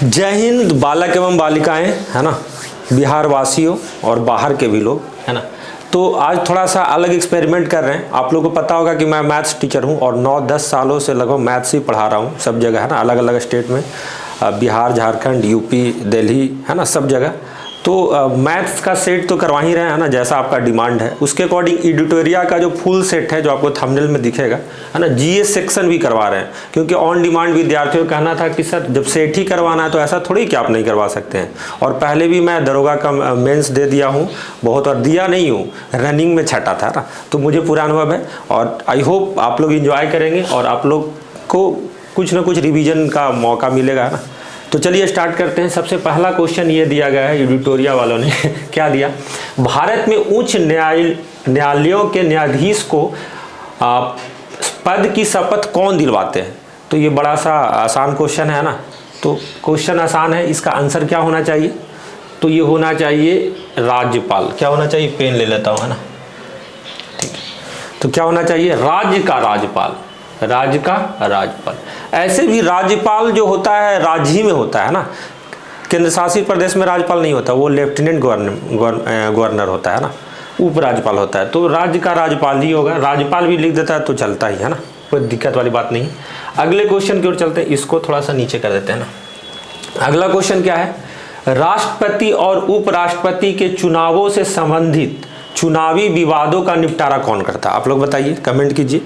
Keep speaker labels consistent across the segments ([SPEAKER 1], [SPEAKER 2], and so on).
[SPEAKER 1] जय हिंद बालक एवं बालिकाएं, है ना, बिहार वासियों और बाहर के भी लोग, है ना। तो आज थोड़ा सा अलग एक्सपेरिमेंट कर रहे हैं। आप लोगों को पता होगा कि मैं मैथ्स टीचर हूं और 9-10 सालों से लगभग मैथ्स ही पढ़ा रहा हूं सब जगह, है ना, अलग अलग स्टेट में, बिहार, झारखंड, यूपी, दिल्ली, है ना, सब जगह। तो मैथ्स का सेट तो करवा ही रहे हैं, है ना, जैसा आपका डिमांड है उसके अकॉर्डिंग। एडिटोरिया का जो फुल सेट है जो आपको थंबनेल में दिखेगा, है ना, जीएस सेक्शन भी करवा रहे हैं, क्योंकि ऑन डिमांड विद्यार्थियों का कहना था कि सर जब सेट ही करवाना है तो ऐसा थोड़ी कि आप नहीं करवा सकते हैं। और पहले भी मैं दरोगा का मेंस दे दिया हूँ बहुत, और दिया नहीं हूँ, रनिंग में छटा था ना, तो मुझे पूरा अनुभव है। और आई होप आप लोग इंजॉय करेंगे और आप लोग को कुछ ना कुछ रिवीजन का मौका मिलेगा, है ना। तो चलिए स्टार्ट करते हैं। सबसे पहला क्वेश्चन ये दिया गया है एडिटोरिया वालों ने क्या दिया, भारत में उच्च न्यायालयों के न्यायाधीश को पद की शपथ कौन दिलवाते हैं। तो ये बड़ा सा आसान क्वेश्चन है ना, तो क्वेश्चन आसान है, इसका आंसर क्या होना चाहिए, तो ये होना चाहिए राज्यपाल। क्या होना चाहिए, पेन ले लेता हूँ, है ना, ठीक है। तो क्या होना चाहिए, राज्य का राज्यपाल, राज्य का राज्यपाल। ऐसे भी राज्यपाल जो होता है राज्य ही में होता है ना, केंद्र शासित प्रदेश में राज्यपाल नहीं होता, वो लेफ्टिनेंट गवर्नर होता है ना, उपराज्यपाल होता है। तो राज्य का राज्यपाल ही होगा, राज्यपाल भी लिख देता है तो चलता ही है ना, कोई दिक्कत वाली बात नहीं। अगले क्वेश्चन की ओर चलते हैं, इसको थोड़ा सा नीचे कर देते हैं ना। अगला क्वेश्चन क्या है, राष्ट्रपति और उपराष्ट्रपति के चुनावों से संबंधित चुनावी विवादों का निपटारा कौन करता है। आप लोग बताइए, कमेंट कीजिए।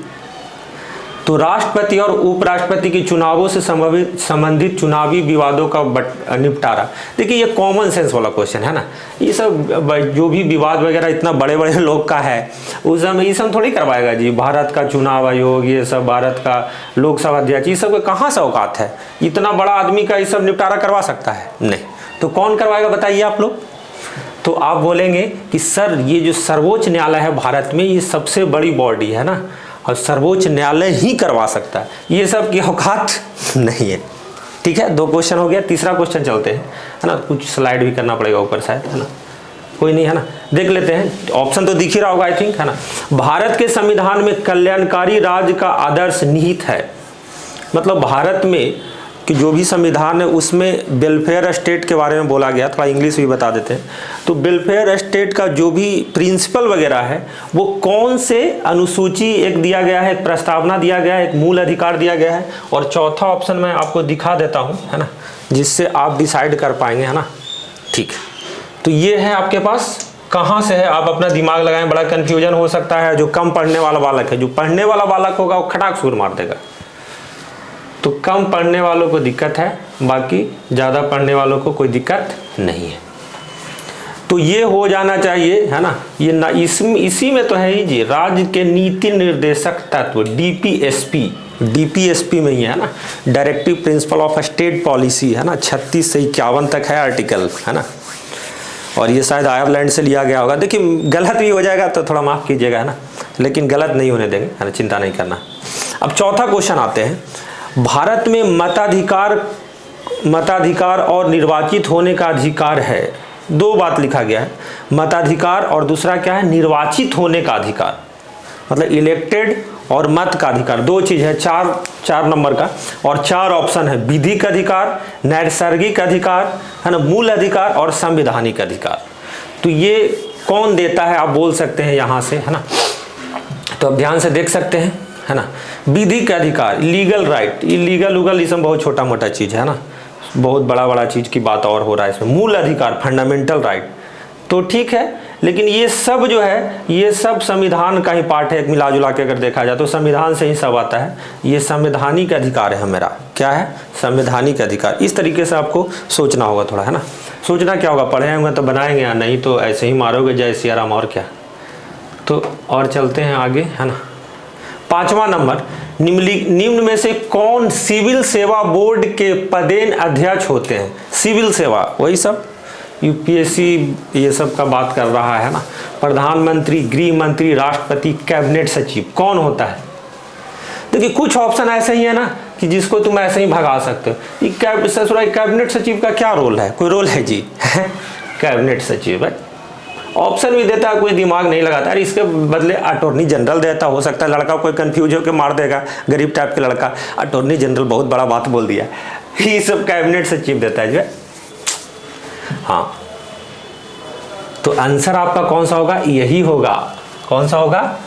[SPEAKER 1] तो राष्ट्रपति और उपराष्ट्रपति के चुनावों से संबंधित चुनावी विवादों का निपटारा, देखिए ये कॉमन सेंस वाला क्वेश्चन है ना। ये सब जो भी विवाद वगैरह इतना बड़े बड़े लोग का है, उस समय ये सब थोड़ी करवाएगा जी। भारत का चुनाव आयोग, ये सब भारत का लोकसभा अध्यक्ष, ये सब कहाँ से औकात है, इतना बड़ा आदमी का ये सब निपटारा करवा सकता है, नहीं। तो कौन करवाएगा बताइए आप लोग। तो आप बोलेंगे कि सर ये जो सर्वोच्च न्यायालय है भारत में, ये सबसे बड़ी बॉडी है ना, और सर्वोच्च न्यायालय ही करवा सकता है, ये सब की औकात नहीं है। ठीक है, 2 क्वेश्चन हो गया। तीसरा क्वेश्चन चलते हैं, है ना, कुछ स्लाइड भी करना पड़ेगा ऊपर शायद, है ना, कोई नहीं, है ना, देख लेते हैं। ऑप्शन तो दिख ही रहा होगा आई थिंक, है ना। भारत के संविधान में कल्याणकारी राज्य का आदर्श निहित है, मतलब भारत में कि जो भी संविधान है उसमें वेलफेयर स्टेट के बारे में बोला गया। थोड़ा इंग्लिश भी बता देते हैं। तो वेलफेयर स्टेट का जो भी प्रिंसिपल वगैरह है वो कौन से अनुसूची एक दिया गया है, एक प्रस्तावना दिया गया है, एक मूल अधिकार दिया गया है। और चौथा ऑप्शन मैं आपको दिखा देता हूँ, है ना, जिससे आप डिसाइड कर पाएंगे, है ना। ठीक है, तो ये है आपके पास, कहाँ से है आप अपना दिमाग लगाएं, बड़ा कन्फ्यूजन हो सकता है। जो कम पढ़ने वाला बालक है, जो पढ़ने वाला बालक होगा वो खटाक सूर मार देगा। तो कम पढ़ने वालों को दिक्कत है, बाकी ज़्यादा पढ़ने वालों को कोई दिक्कत नहीं है। तो ये हो जाना चाहिए, है ना, ये ना इसी में तो है ही जी, राज्य के नीति निर्देशक तत्व, डीपीएसपी में ही है ना, directive principle of state policy, है ना, 36 से 51 तक है आर्टिकल, है ना। और ये शायद आयरलैंड से लिया गया होगा। देखिए गलत भी हो जाएगा तो थोड़ा माफ़ कीजिएगा, है ना, लेकिन गलत नहीं होने देंगे, है ना, चिंता नहीं करना। अब चौथा क्वेश्चन आते हैं, भारत में मताधिकार और निर्वाचित होने का अधिकार है। 2 बात लिखा गया है, मताधिकार और दूसरा क्या है, निर्वाचित होने का अधिकार, मतलब इलेक्टेड और मत का अधिकार, 2 चीज है, 4 नंबर का। और 4 ऑप्शन है, विधिक अधिकार, नैसर्गिक अधिकार, है ना, मूल अधिकार और संवैधानिक अधिकार। तो ये कौन देता है आप बोल सकते हैं यहाँ से, है ना। तो अब ध्यान से देख सकते हैं, है ना। विधिक अधिकार, लीगल राइट, इलीगल उगल ये सब बहुत छोटा मोटा चीज है ना, बहुत बड़ा बड़ा चीज की बात और हो रहा है इसमें। मूल अधिकार, फंडामेंटल राइट, तो ठीक है, लेकिन ये सब जो है ये सब संविधान का ही पार्ट है। मिला जुला के अगर देखा जाए तो संविधान से ही सब आता है। ये संवैधानिक अधिकार है मेरा, क्या है, संवैधानिक अधिकार। इस तरीके से आपको सोचना होगा थोड़ा, है ना। सोचना क्या होगा, पढ़े होंगे तो बनाएंगे, या नहीं तो ऐसे ही मारोगे जय सियाराम, और क्या। तो और चलते हैं आगे, है ना। 5वां नंबर, निम्न में से कौन सिविल सेवा बोर्ड के पदेन अध्यक्ष होते हैं। सिविल सेवा वही सब यूपीएससी ये सब का बात कर रहा है ना। प्रधानमंत्री, गृह मंत्री, राष्ट्रपति, कैबिनेट सचिव, कौन होता है। देखिए कुछ ऑप्शन ऐसे ही है ना कि जिसको तुम ऐसे ही भगा सकते हो। कैबिनेट सचिव का क्या रोल है, कोई रोल है जी कैबिनेट सचिव है, ऑप्शन भी देता है, कोई दिमाग नहीं लगाता। अरे इसके बदले अटॉर्नी जनरल देता, हो सकता है लड़का कोई कंफ्यूज होकर मार देगा, गरीब टाइप के लड़का, अटॉर्नी जनरल बहुत बड़ा बात बोल दिया। ये सब कैबिनेट सचिव देता है जो है। हाँ, तो आंसर आपका कौन सा होगा? यही होगा। कौन सा होगा?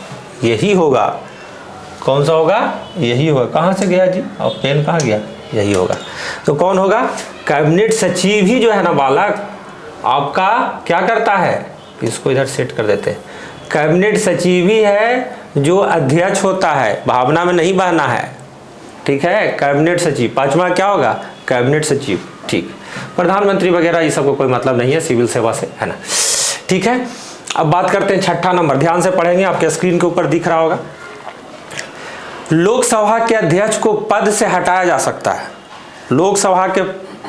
[SPEAKER 1] यही होगा। कौन सा होगा? यही होगा। कहाँ से गया जी? और पेन कहाँ गया? यही होगा। तो कौन होगा? कैबिनेट सचिव ही जो है ना बालक आपका क्या करता है? इसको इधर सेट कर देते हैं। कैबिनेट सचिव ही है जो अध्यक्ष होता है, भावना में नहीं बहना है, ठीक है। कैबिनेट सचिव, पांचवा क्या होगा? कैबिनेट सचिव, ठीक। प्रधानमंत्री वगैरह ये सब को कोई मतलब नहीं है सिविल सेवा से, है ना, ठीक है। अब बात करते हैं छठा नंबर, ध्यान से पढ़ेंगे, आपके स्क्रीन के ऊपर दिख रहा होगा। लोकसभा के अध्यक्ष को पद से हटाया जा सकता है। लोकसभा के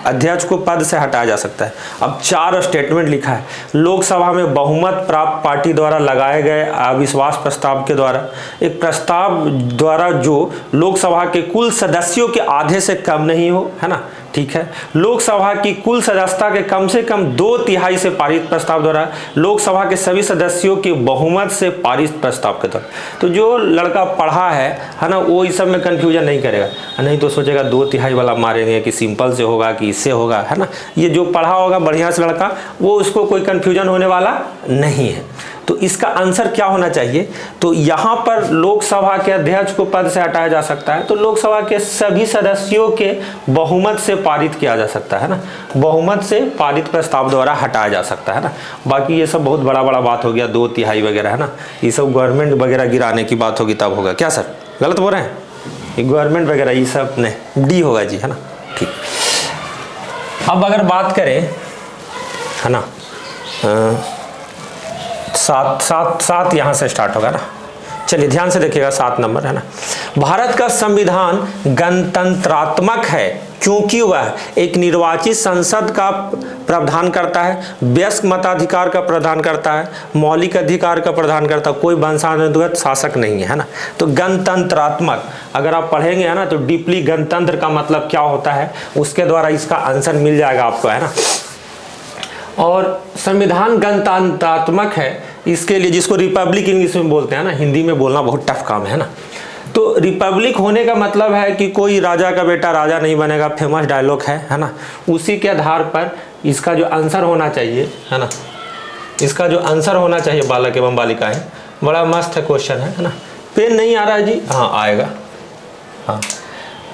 [SPEAKER 1] अध्यक्ष को पद से हटाया जा सकता है। अब 4 स्टेटमेंट लिखा है। लोकसभा में बहुमत प्राप्त पार्टी द्वारा लगाए गए अविश्वास प्रस्ताव के द्वारा, एक प्रस्ताव द्वारा जो लोकसभा के कुल सदस्यों के आधे से कम नहीं हो, है ना, ठीक है। लोकसभा की कुल सदस्यता के कम से कम 2/3 से पारित प्रस्ताव द्वारा, लोकसभा के सभी सदस्यों के बहुमत से पारित प्रस्ताव के द्वारा। तो जो लड़का पढ़ा है ना, वो इस सब में कंफ्यूजन नहीं करेगा, नहीं तो सोचेगा 2/3 वाला मारेंगे कि सिंपल से होगा कि इससे होगा, है ना। ये जो पढ़ा होगा बढ़िया से लड़का, वो उसको कोई कंफ्यूजन होने वाला नहीं है। तो इसका आंसर क्या होना चाहिए? तो यहाँ पर लोकसभा के अध्यक्ष को पद से हटाया जा सकता है, तो लोकसभा के सभी सदस्यों के बहुमत से पारित किया जा सकता है ना, बहुमत से पारित प्रस्ताव द्वारा हटाया जा सकता है ना। बाकी ये सब बहुत बड़ा बड़ा बात हो गया, 2/3 वगैरह, है ना, ये सब गवर्नमेंट वगैरह गिराने की बात होगी तब होगा। क्या सर गलत बोल रहे हैं? ये गवर्नमेंट वगैरह ये सब नहीं, डी होगा जी, है ना, ठीक। अब अगर बात करें, है ना, सात यहाँ से स्टार्ट होगा ना, चलिए ध्यान से देखिएगा, 7 नंबर, है ना। भारत का संविधान गणतंत्रात्मक है क्योंकि वह एक निर्वाचित संसद का प्रावधान करता है, वयस्क मताधिकार का प्रावधान करता है, मौलिक अधिकार का प्रावधान करता है, कोई वंशानुगत शासक नहीं है ना। तो गणतंत्रात्मक अगर आप पढ़ेंगे, है ना, तो डीपली गणतंत्र का मतलब क्या होता है, उसके द्वारा इसका आंसर मिल जाएगा आपको, है ना। और संविधान गणतंत्रात्मक है, इसके लिए जिसको रिपब्लिक इंग्लिश में बोलते हैं ना, हिंदी में बोलना बहुत टफ काम है ना। तो रिपब्लिक होने का मतलब है कि कोई राजा का बेटा राजा नहीं बनेगा, फेमस डायलॉग है ना। उसी के आधार पर इसका जो आंसर होना चाहिए, है ना, इसका जो आंसर होना चाहिए बालक एवं बालिकाएं, बड़ा मस्त है क्वेश्चन, है ना। पेन नहीं आ रहा है जी? हाँ आएगा, हाँ।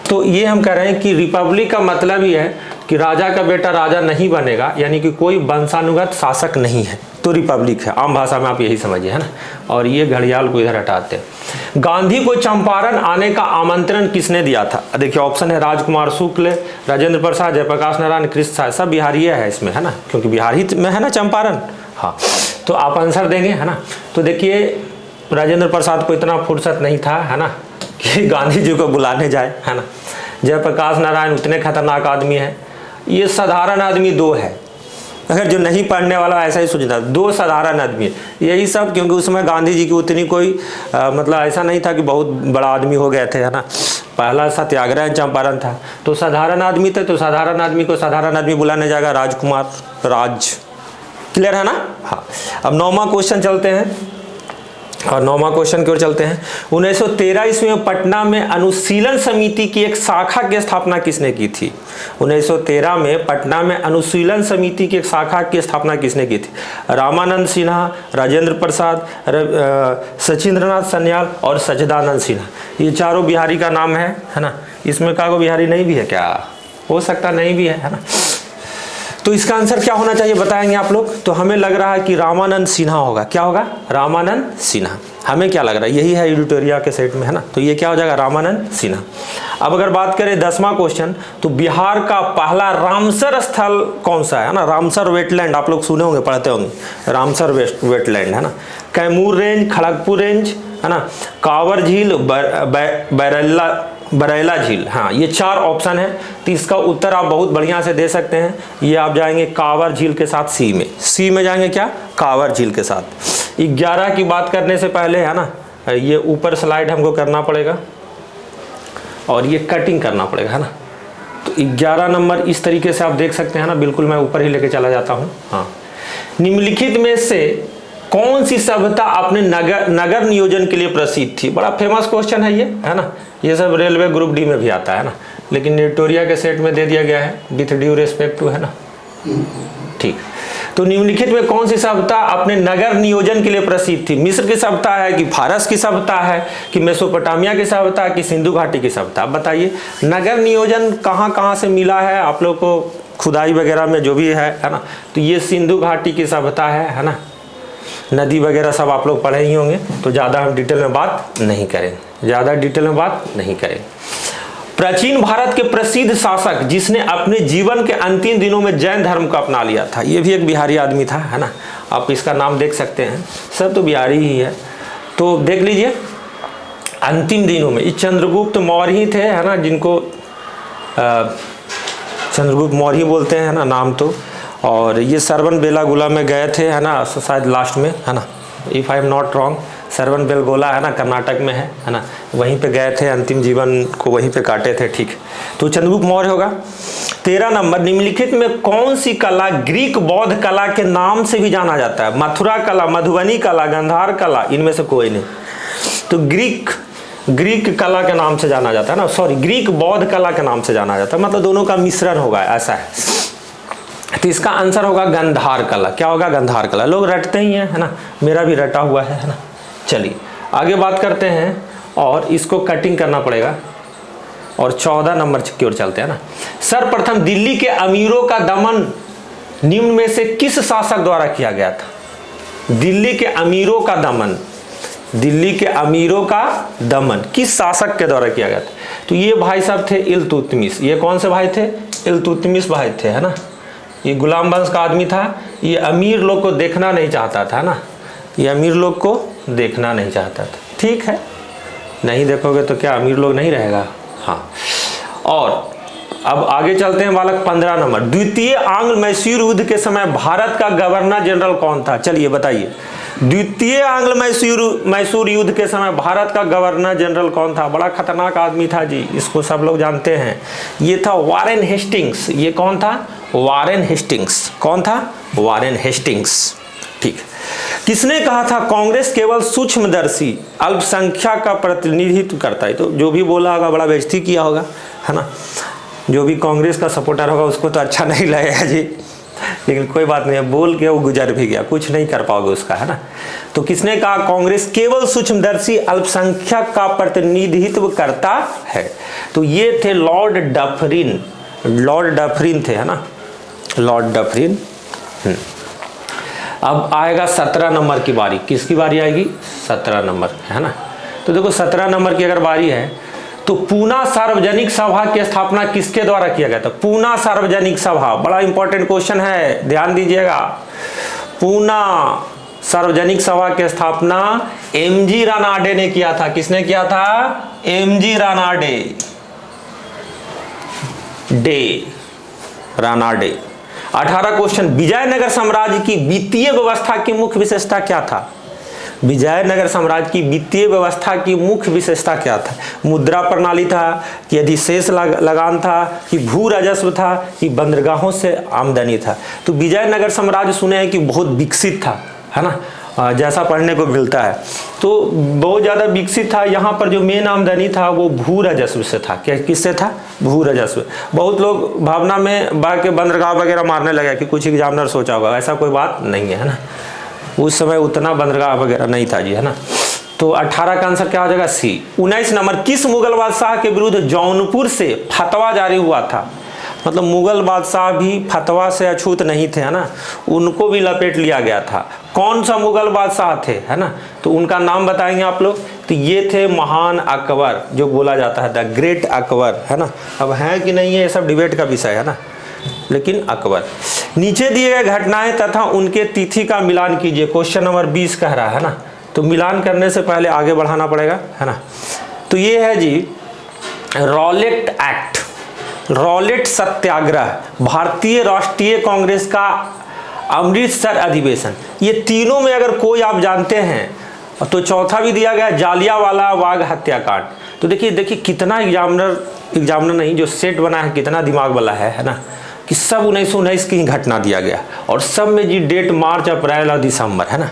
[SPEAKER 1] तो ये हम कह रहे हैं कि रिपब्लिक का मतलब ही है कि राजा का बेटा राजा नहीं बनेगा, यानी कि कोई वंशानुगत शासक नहीं है, तो रिपब्लिक है। आम भाषा में आप यही समझिए, है ना। और ये घड़ियाल को इधर हटाते हैं। गांधी को चंपारण आने का आमंत्रण किसने दिया था? देखिए ऑप्शन है राजकुमार शुक्ल, राजेंद्र प्रसाद, जयप्रकाश नारायण, कृष्ण साय, सब बिहारी है इसमें, है ना, क्योंकि बिहार ही में है ना चंपारण। हाँ, तो आप आंसर देंगे, है ना। तो देखिए राजेंद्र प्रसाद को इतना फुर्सत नहीं था, है ना, कि गांधी जी को बुलाने जाए, है ना। जयप्रकाश नारायण उतने खतरनाक आदमी है। ये साधारण आदमी 2 है, अगर जो नहीं पढ़ने वाला ऐसा ही सोचता, 2 साधारण आदमी है, यही सब, क्योंकि उसमें गांधी जी की उतनी कोई मतलब ऐसा नहीं था कि बहुत बड़ा आदमी हो गए थे, है ना। पहला सत्याग्रह चंपारण था, तो साधारण आदमी थे, तो साधारण आदमी को साधारण आदमी बुलाने जाएगा, राजकुमार राज, क्लियर है ना। हाँ, अब 9वां क्वेश्चन चलते हैं, और 9वां क्वेश्चन की ओर चलते हैं। 1913 ईस्वी में पटना में अनुशीलन समिति की एक शाखा की स्थापना किसने की थी? 1913 में पटना में अनुशीलन समिति की एक शाखा की स्थापना किसने की थी? रामानंद सिन्हा, राजेंद्र प्रसाद, सचिंद्रनाथ सन्याल और सच्चिदानंद सिन्हा। ये चारों बिहारी का नाम है ना। इसमें कागो बिहारी नहीं भी है क्या? हो सकता नहीं भी है ना। तो इसका आंसर क्या होना चाहिए बताएंगे आप लोग। तो हमें लग रहा है कि रामानंद सिन्हा होगा। क्या होगा? रामानंद सिन्हा। हमें क्या लग रहा है? यही है एडिटोरिया के सेट में, है ना। तो ये क्या हो जाएगा? रामानंद सिन्हा। अब अगर बात करें 10वां क्वेश्चन, तो बिहार का पहला रामसर स्थल कौन सा है ना। रामसर वेटलैंड आप लोग सुने होंगे, पढ़ते होंगे। रामसर वेटलैंड है ना। कैमूर रेंज, खड़गपुर रेंज, है ना, कांवर झील, बरैला झील। हाँ, ये 4 ऑप्शन है। तो इसका उत्तर आप बहुत बढ़िया से दे सकते हैं। ये आप जाएंगे कांवर झील के साथ, सी में जाएंगे क्या? कांवर झील के साथ। 11 की बात करने से पहले, है ना, ये ऊपर स्लाइड हमको करना पड़ेगा और ये कटिंग करना पड़ेगा, है ना। तो 11 नंबर इस तरीके से आप देख सकते हैं ना। बिल्कुल मैं ऊपर ही लेके चला जाता हूँ। हाँ, निम्नलिखित में से कौन सी सभ्यता अपने नगर नियोजन के लिए प्रसिद्ध थी? बड़ा फेमस क्वेश्चन है ये, है ना। ये सब रेलवे ग्रुप डी में भी आता है ना। लेकिन विक्टोरिया के सेट में दे दिया गया है विथ ड्यू रिस्पेक्ट टू, है ना। ठीक, तो निम्नलिखित में कौन सी सभ्यता अपने नगर नियोजन के लिए प्रसिद्ध थी? मिस्र की सभ्यता है कि फारस की सभ्यता है कि मेसोपोटामिया की सभ्यता है कि सिंधु घाटी की सभ्यता? बताइए, नगर नियोजन कहाँ कहाँ से मिला है आप लोग को खुदाई वगैरह में जो भी है ना। तो ये सिंधु घाटी की सभ्यता है ना। नदी वगैरह सब आप लोग पढ़े ही होंगे, तो ज़्यादा हम डिटेल में बात नहीं करें, प्राचीन भारत के प्रसिद्ध शासक जिसने अपने जीवन के अंतिम दिनों में जैन धर्म को अपना लिया था, ये भी एक बिहारी आदमी था, है ना। आप इसका नाम देख सकते हैं, सब तो बिहारी ही है। तो देख लीजिए, अंतिम दिनों में ये चंद्रगुप्त मौर्य ही थे, है ना, जिनको चंद्रगुप्त मौर्य बोलते हैं, है ना नाम तो। और ये सरवन बेलागोला में गए थे, है ना, शायद लास्ट में, है ना, if I am not wrong. Shravanabelagola है ना, कर्नाटक में है ना, वहीं पे गए थे, अंतिम जीवन को वहीं पे काटे थे। ठीक, तो चंद्रगुप्त मौर्य होगा। 13 नंबर, निम्नलिखित में कौन सी कला ग्रीक बौद्ध कला के नाम से भी जाना जाता है? मथुरा कला, मधुबनी कला, गंधार कला, इनमें से कोई नहीं। तो ग्रीक कला के नाम से जाना जाता है ना, सॉरी, ग्रीक बौद्ध कला के नाम से जाना जाता है, मतलब दोनों का मिश्रण होगा, ऐसा है। तो इसका आंसर होगा गंधार कला। क्या होगा? गंधार कला। लोग रटते ही हैं, है ना, मेरा भी रटा हुआ है ना। चलिए आगे बात करते हैं, और इसको कटिंग करना पड़ेगा, और 14 नंबर की ओर चलते हैं ना। सर्वप्रथम दिल्ली के अमीरों का दमन निम्न में से किस शासक द्वारा किया गया था? दिल्ली के अमीरों का दमन किस शासक के द्वारा किया गया था? तो ये भाई साहब थे इल्तुतमिश। ये कौन से भाई थे? इल्तुतमिश भाई थे, है ना। ये गुलाम वंश का आदमी था। ये अमीर लोग को देखना नहीं चाहता था ना, ये अमीर लोग को देखना नहीं चाहता था। ठीक है, नहीं देखोगे तो क्या अमीर लोग नहीं रहेगा? हाँ। और अब आगे चलते हैं बालक, 15 नंबर, द्वितीय आंग्ल मैसूर युद्ध के समय भारत का गवर्नर जनरल कौन था? चलिए बताइए, द्वितीय आंग्ल मैसूर युद्ध के समय भारत का गवर्नर जनरल कौन था? बड़ा खतरनाक आदमी था जी, इसको सब लोग जानते हैं। ये था वारेन हेस्टिंग्स। ये कौन था? Warren Hastings. कौन था? Warren Hastings. ठीक। किसने कहा था कांग्रेस केवल सूक्ष्मदर्शी अल्पसंख्यक का प्रतिनिधित्व करता है? तो जो भी बोला होगा बड़ा बेइज्जती किया होगा, है ना। जो भी कांग्रेस का सपोर्टर होगा उसको तो अच्छा नहीं लगेगा जी, लेकिन कोई बात नहीं है, बोल के वो गुजर भी गया, कुछ नहीं कर पाओगे उसका, है ना। तो किसने कहा कांग्रेस केवल सूक्ष्मदर्शी अल्पसंख्यक का प्रतिनिधित्व करता है? तो ये थे लॉर्ड डफरिन। लॉर्ड डफरिन थे, है ना, लॉर्ड डफरिन। अब आएगा 17 नंबर की बारी। किसकी बारी आएगी? 17 नंबर, है ना। तो देखो 17 नंबर की अगर बारी है तो पूना सार्वजनिक सभा की स्थापना किसके द्वारा किया गया था? पूना सार्वजनिक सभा, बड़ा इंपॉर्टेंट क्वेश्चन है, ध्यान दीजिएगा। पूना सार्वजनिक सभा की स्थापना एमजी रानाडे ने किया था। किसने किया था? एमजी रानाडे। 18 क्वेश्चन, विजयनगर साम्राज्य की वित्तीय व्यवस्था की मुख्य विशेषता क्या था? विजयनगर साम्राज्य की वित्तीय व्यवस्था की मुख्य विशेषता क्या था? मुद्रा प्रणाली था कि अधिशेष लगान था कि भू राजस्व था कि बंदरगाहों से आमदनी था? तो विजयनगर साम्राज्य सुने हैं कि बहुत विकसित था, है ना, जैसा पढ़ने को मिलता है, तो बहुत ज़्यादा विकसित था। यहाँ पर जो मेन आमदनी था वो भू राजस्व से था। क्या किससे था? भू राजस्व। बहुत लोग भावना में बा के बंदरगाह वगैरह मारने लगे कि कुछ एग्जामिनर सोचा होगा, ऐसा कोई बात नहीं है ना। उस समय उतना बंदरगाह वगैरह नहीं था जी, है ना। तो 18 का आंसर क्या हो जाएगा? सी। 19 नंबर, किस मुगल बादशाह के विरुद्ध जौनपुर से फतवा जारी हुआ था? मतलब मुगल बादशाह भी फतवा से अछूत नहीं थे, है ना, उनको भी लपेट लिया गया था। कौन सा मुगल बादशाह थे, है ना, तो उनका नाम बताएंगे आप लोग। तो ये थे महान अकबर, जो बोला जाता है द ग्रेट अकबर, है ना। अब है कि नहीं है ये सब डिबेट का विषय है ना, लेकिन अकबर। नीचे दिए गए घटनाएं तथा उनके तिथि का मिलान कीजिए। क्वेश्चन नंबर 20 कह रहा है ना, तो मिलान करने से पहले आगे बढ़ाना पड़ेगा, है ना। तो ये है जी रॉलेट एक्ट, रॉलेट सत्याग्रह, भारतीय राष्ट्रीय कांग्रेस का अमृतसर अधिवेशन। ये तीनों में अगर कोई आप जानते हैं तो चौथा भी दिया गया जालियांवाला बाग हत्याकांड। तो देखिए कितना एग्जामिनर नहीं, जो सेट बना है कितना दिमाग वाला है ना, कि सब 1919 की ही घटना दिया गया, और सब में जी डेट मार्च, अप्रैल और दिसंबर, है ना।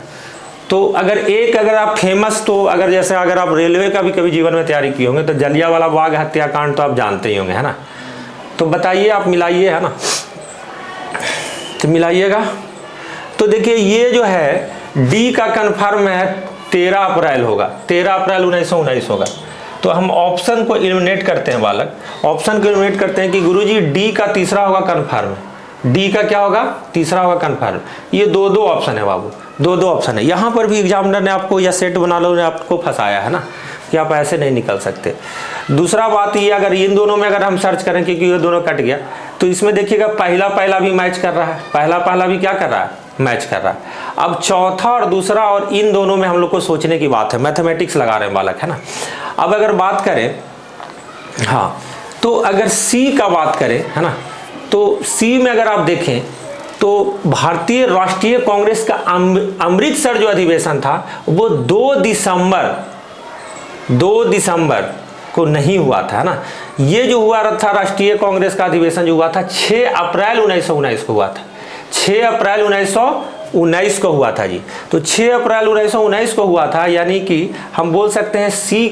[SPEAKER 1] तो अगर आप फेमस, तो अगर जैसे अगर आप रेलवे का भी कभी जीवन में तैयारी किए होंगे तो जलियांवाला बाग हत्याकांड तो आप जानते ही होंगे, है ना। तो बताइए, आप मिलाइए, है ना, तो मिलाइएगा। तो देखिए ये जो है डी का कन्फर्म है 13 अप्रैल होगा, 13 अप्रैल 1919 होगा। तो हम ऑप्शन को एलिमिनेट करते हैं बालक, ऑप्शन को एलिमिनेट करते हैं कि गुरुजी डी का तीसरा होगा कन्फर्म, डी का क्या होगा, तीसरा होगा कन्फर्म। ये दो ऑप्शन है बाबू, दो ऑप्शन है। यहाँ पर भी एग्जामिनर ने आपको या सेट बना लो ने आपको फंसाया है ना, कि आप ऐसे नहीं निकल सकते। दूसरा बात ये, अगर इन दोनों में अगर हम सर्च करें क्योंकि ये दोनों कट गया, तो इसमें देखिएगा पहला भी मैच कर रहा है, पहला भी क्या कर रहा है, मैच कर रहा है। अब चौथा और दूसरा और इन दोनों में हम लोग को सोचने की बात है, मैथमेटिक्स लगा रहे हैं बालक, है ना। अब अगर बात करें, हाँ, तो अगर सी का बात करें, है ना, तो सी में अगर आप देखें तो भारतीय राष्ट्रीय कांग्रेस का अमृतसर जो अधिवेशन था वो 2 दिसंबर को नहीं हुआ था, है ना। ये जो हुआ था राष्ट्रीय कांग्रेस का अधिवेशन जो हुआ था 6 अप्रैल 1919 को हुआ था, 6 अप्रैल 1919 को हुआ था जी। तो 6 अप्रैल 1919 को हुआ था, यानी कि हम बोल सकते हैं सी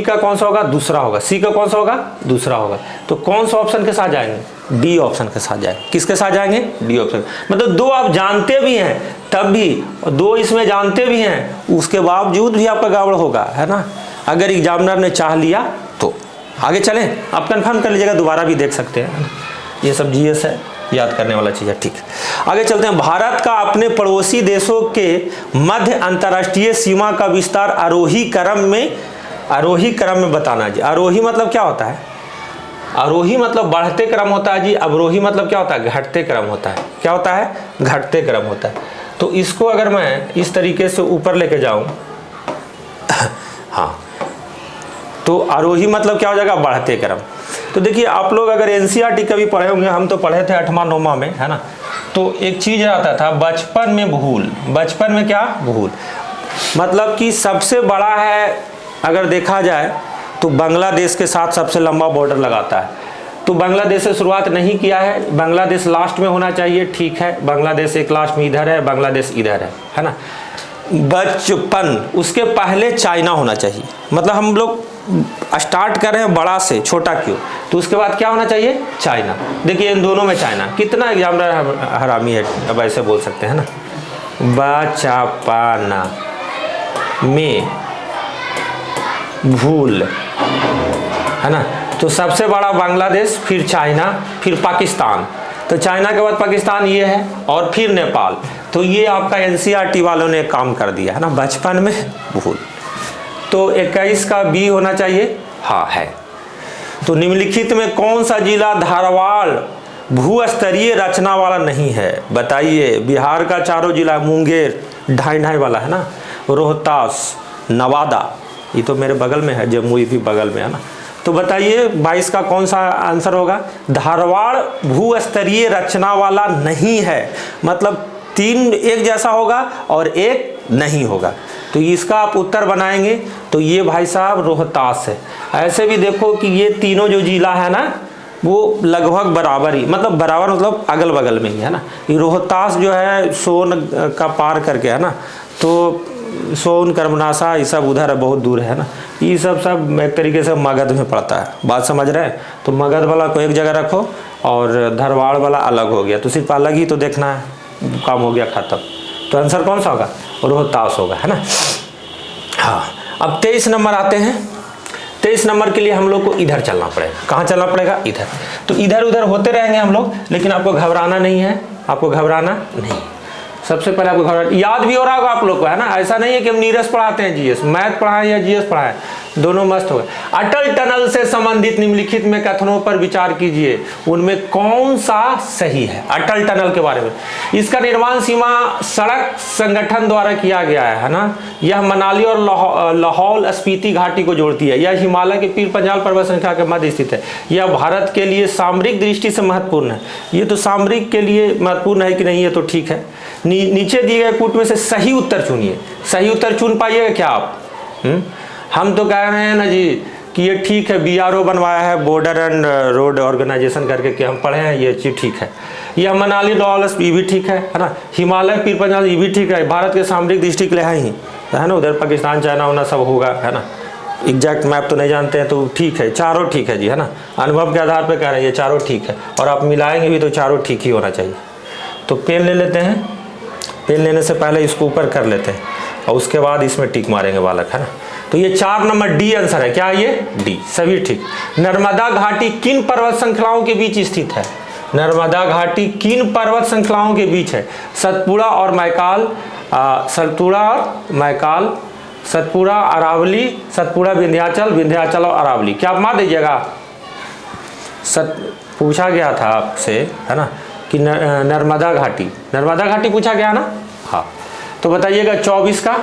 [SPEAKER 1] का कौन सा होगा, दूसरा होगा। सी का कौन सा होगा, दूसरा होगा। तो कौन सा ऑप्शन के साथ जाएंगे, डी ऑप्शन के साथ जाएंगे। किसके साथ जाएंगे, डी ऑप्शन। मतलब 2 आप जानते भी हैं तब भी, 2 इसमें जानते भी हैं उसके बावजूद भी आपका गड़बड़ होगा, है ना, अगर एग्जामिनर ने चाह लिया तो। आगे चलें, आप कंफर्म कर लीजिएगा, दोबारा भी देख सकते हैं, ये सब जीएस है, याद करने वाला चीज़ है, ठीक। आगे चलते हैं। भारत का अपने पड़ोसी देशों के मध्य अंतर्राष्ट्रीय सीमा का विस्तार आरोही क्रम में बताना जी। आरोही मतलब क्या होता है, आरोही मतलब बढ़ते क्रम होता है जी, अवरोही मतलब क्या होता है, घटते क्रम होता है। क्या होता है, घटते क्रम होता है। तो इसको अगर मैं इस तरीके से ऊपर लेके जाऊं हाँ, तो आरोही मतलब क्या हो जाएगा, बढ़ते क्रम। तो देखिए आप लोग अगर एनसीईआरटी कभी पढ़े होंगे, हम तो पढ़े थे 8वां 9वां में, है ना। तो एक चीज आता था बचपन में भूल, बचपन में क्या, भूल, मतलब कि सबसे बड़ा है अगर देखा जाए तो बांग्लादेश के साथ सबसे लंबा बॉर्डर लगाता है। तो बांग्लादेश से शुरुआत नहीं किया है, बांग्लादेश लास्ट में होना चाहिए, ठीक है, बांग्लादेश एक लास्ट में इधर है, बांग्लादेश इधर है ना। बचपन, उसके पहले चाइना होना चाहिए। मतलब हम लोग स्टार्ट कर रहे हैं बड़ा से छोटा क्यों, तो उसके बाद क्या होना चाहिए, चाइना। देखिए इन दोनों में चाइना, कितना एग्जामिनर हरामी है, अब ऐसे बोल सकते हैं ना। बचपन में भूल, है ना। तो सबसे बड़ा बांग्लादेश, फिर चाइना, फिर पाकिस्तान। तो चाइना के बाद पाकिस्तान ये है, और फिर नेपाल। तो ये आपका एनसीईआरटी वालों ने काम कर दिया, है ना, बचपन में भूल। तो 21 का बी होना चाहिए, हाँ है। तो निम्नलिखित में कौन सा जिला धारवाड़ भूस्तरीय रचना वाला नहीं है, बताइए। बिहार का चारों जिला, मुंगेर 2.5 वाला, है ना, रोहतास, नवादा, ये तो मेरे बगल में है, जमुई भी बगल में, है ना। तो बताइए 22 का कौन सा आंसर होगा, धारवाड़ भूस्तरीय रचना वाला नहीं है। मतलब 3 एक जैसा होगा और एक नहीं होगा। तो इसका आप उत्तर बनाएंगे तो ये भाई साहब रोहतास है। ऐसे भी देखो कि ये तीनों जो जिला है ना वो लगभग बराबर ही, मतलब बराबर मतलब अगल बगल में ही, है ना। ये रोहतास जो है सोन का पार करके, है ना, तो सोन कर्मनाशा ये सब उधर है, बहुत दूर है ना। ये सब एक तरीके से मगध में पड़ता है, बात समझ रहे हैं। तो मगध वाला को एक जगह रखो और धारवाड़ वाला अलग हो गया, तो सिर्फ अलग ही तो देखना है, काम हो गया खत्म। तो आंसर कौन सा होगा, रोहतास होगा, है ना। हाँ, अब 23 नंबर आते हैं। 23 नंबर के लिए हम लोग को इधर चलना पड़ेगा। कहाँ चलना पड़ेगा, इधर। तो इधर उधर होते रहेंगे हम लोग, लेकिन आपको घबराना नहीं है, आपको घबराना नहीं। सबसे पहले आपको घबराना, याद भी हो रहा होगा आप लोग को, है ना। ऐसा नहीं है कि हम नीरस पढ़ाते हैं जीएस, मैथ पढ़ाएं या जीएस पढ़ाएं, दोनों मस्त हो गए। अटल टनल से संबंधित निम्नलिखित में कथनों पर विचार कीजिए, उनमें कौन सा सही है। अटल टनल के बारे में, इसका निर्माण सीमा सड़क संगठन द्वारा किया गया है ना। यह मनाली और लाहौल स्पीति घाटी को जोड़ती है। यह हिमालय के पीर पंजाल पर्वत श्रृंखला के मध्य स्थित है। यह भारत के लिए सामरिक दृष्टि से महत्वपूर्ण है। ये तो सामरिक के लिए महत्वपूर्ण है कि नहीं, ये तो ठीक है। नीचे दिए गए कूट में से सही उत्तर चुनिए। सही उत्तर चुन पाइएगा क्या आप? हम तो कह रहे हैं ना जी कि ये ठीक है, BRO बनवाया है, बॉर्डर एंड रोड ऑर्गेनाइजेशन करके कि हम पढ़े हैं, ये चीज़ ठीक है। यह मनाली डॉलर्स ये भी ठीक है ना। हिमालय पीर पंजाल ये भी ठीक है, भारत के सामरिक दृष्टि के लिए है ना। उधर पाकिस्तान चाइना होना सब होगा, है ना। एग्जैक्ट मैप तो नहीं जानते हैं, तो ठीक है, चारों ठीक है जी, है ना। अनुभव के आधार पर कह रहे हैं ये चारों ठीक है, और आप मिलाएंगे भी तो चारों ठीक ही होना चाहिए। तो पेन ले लेते हैं, पेन लेने से पहले इसको ऊपर कर लेते हैं और उसके बाद इसमें टिक मारेंगे बालक, है ना। तो ये 4 नंबर डी आंसर है। क्या ये? डी, सभी ठीक। नर्मदा घाटी किन पर्वत श्रृंखलाओं के बीच स्थित है? नर्मदा घाटी किन पर्वत श्रृंखलाओं के बीच है? सतपुड़ा और मैकाल, सतपुड़ा अरावली, सतपुड़ा विंध्याचल, विंध्याचल और अरावली। क्या आप मान दीजिएगा? पूछा गया था आपसे, है ना, कि नर्मदा घाटी पूछा गया ना। हाँ, तो बताइएगा 24 का,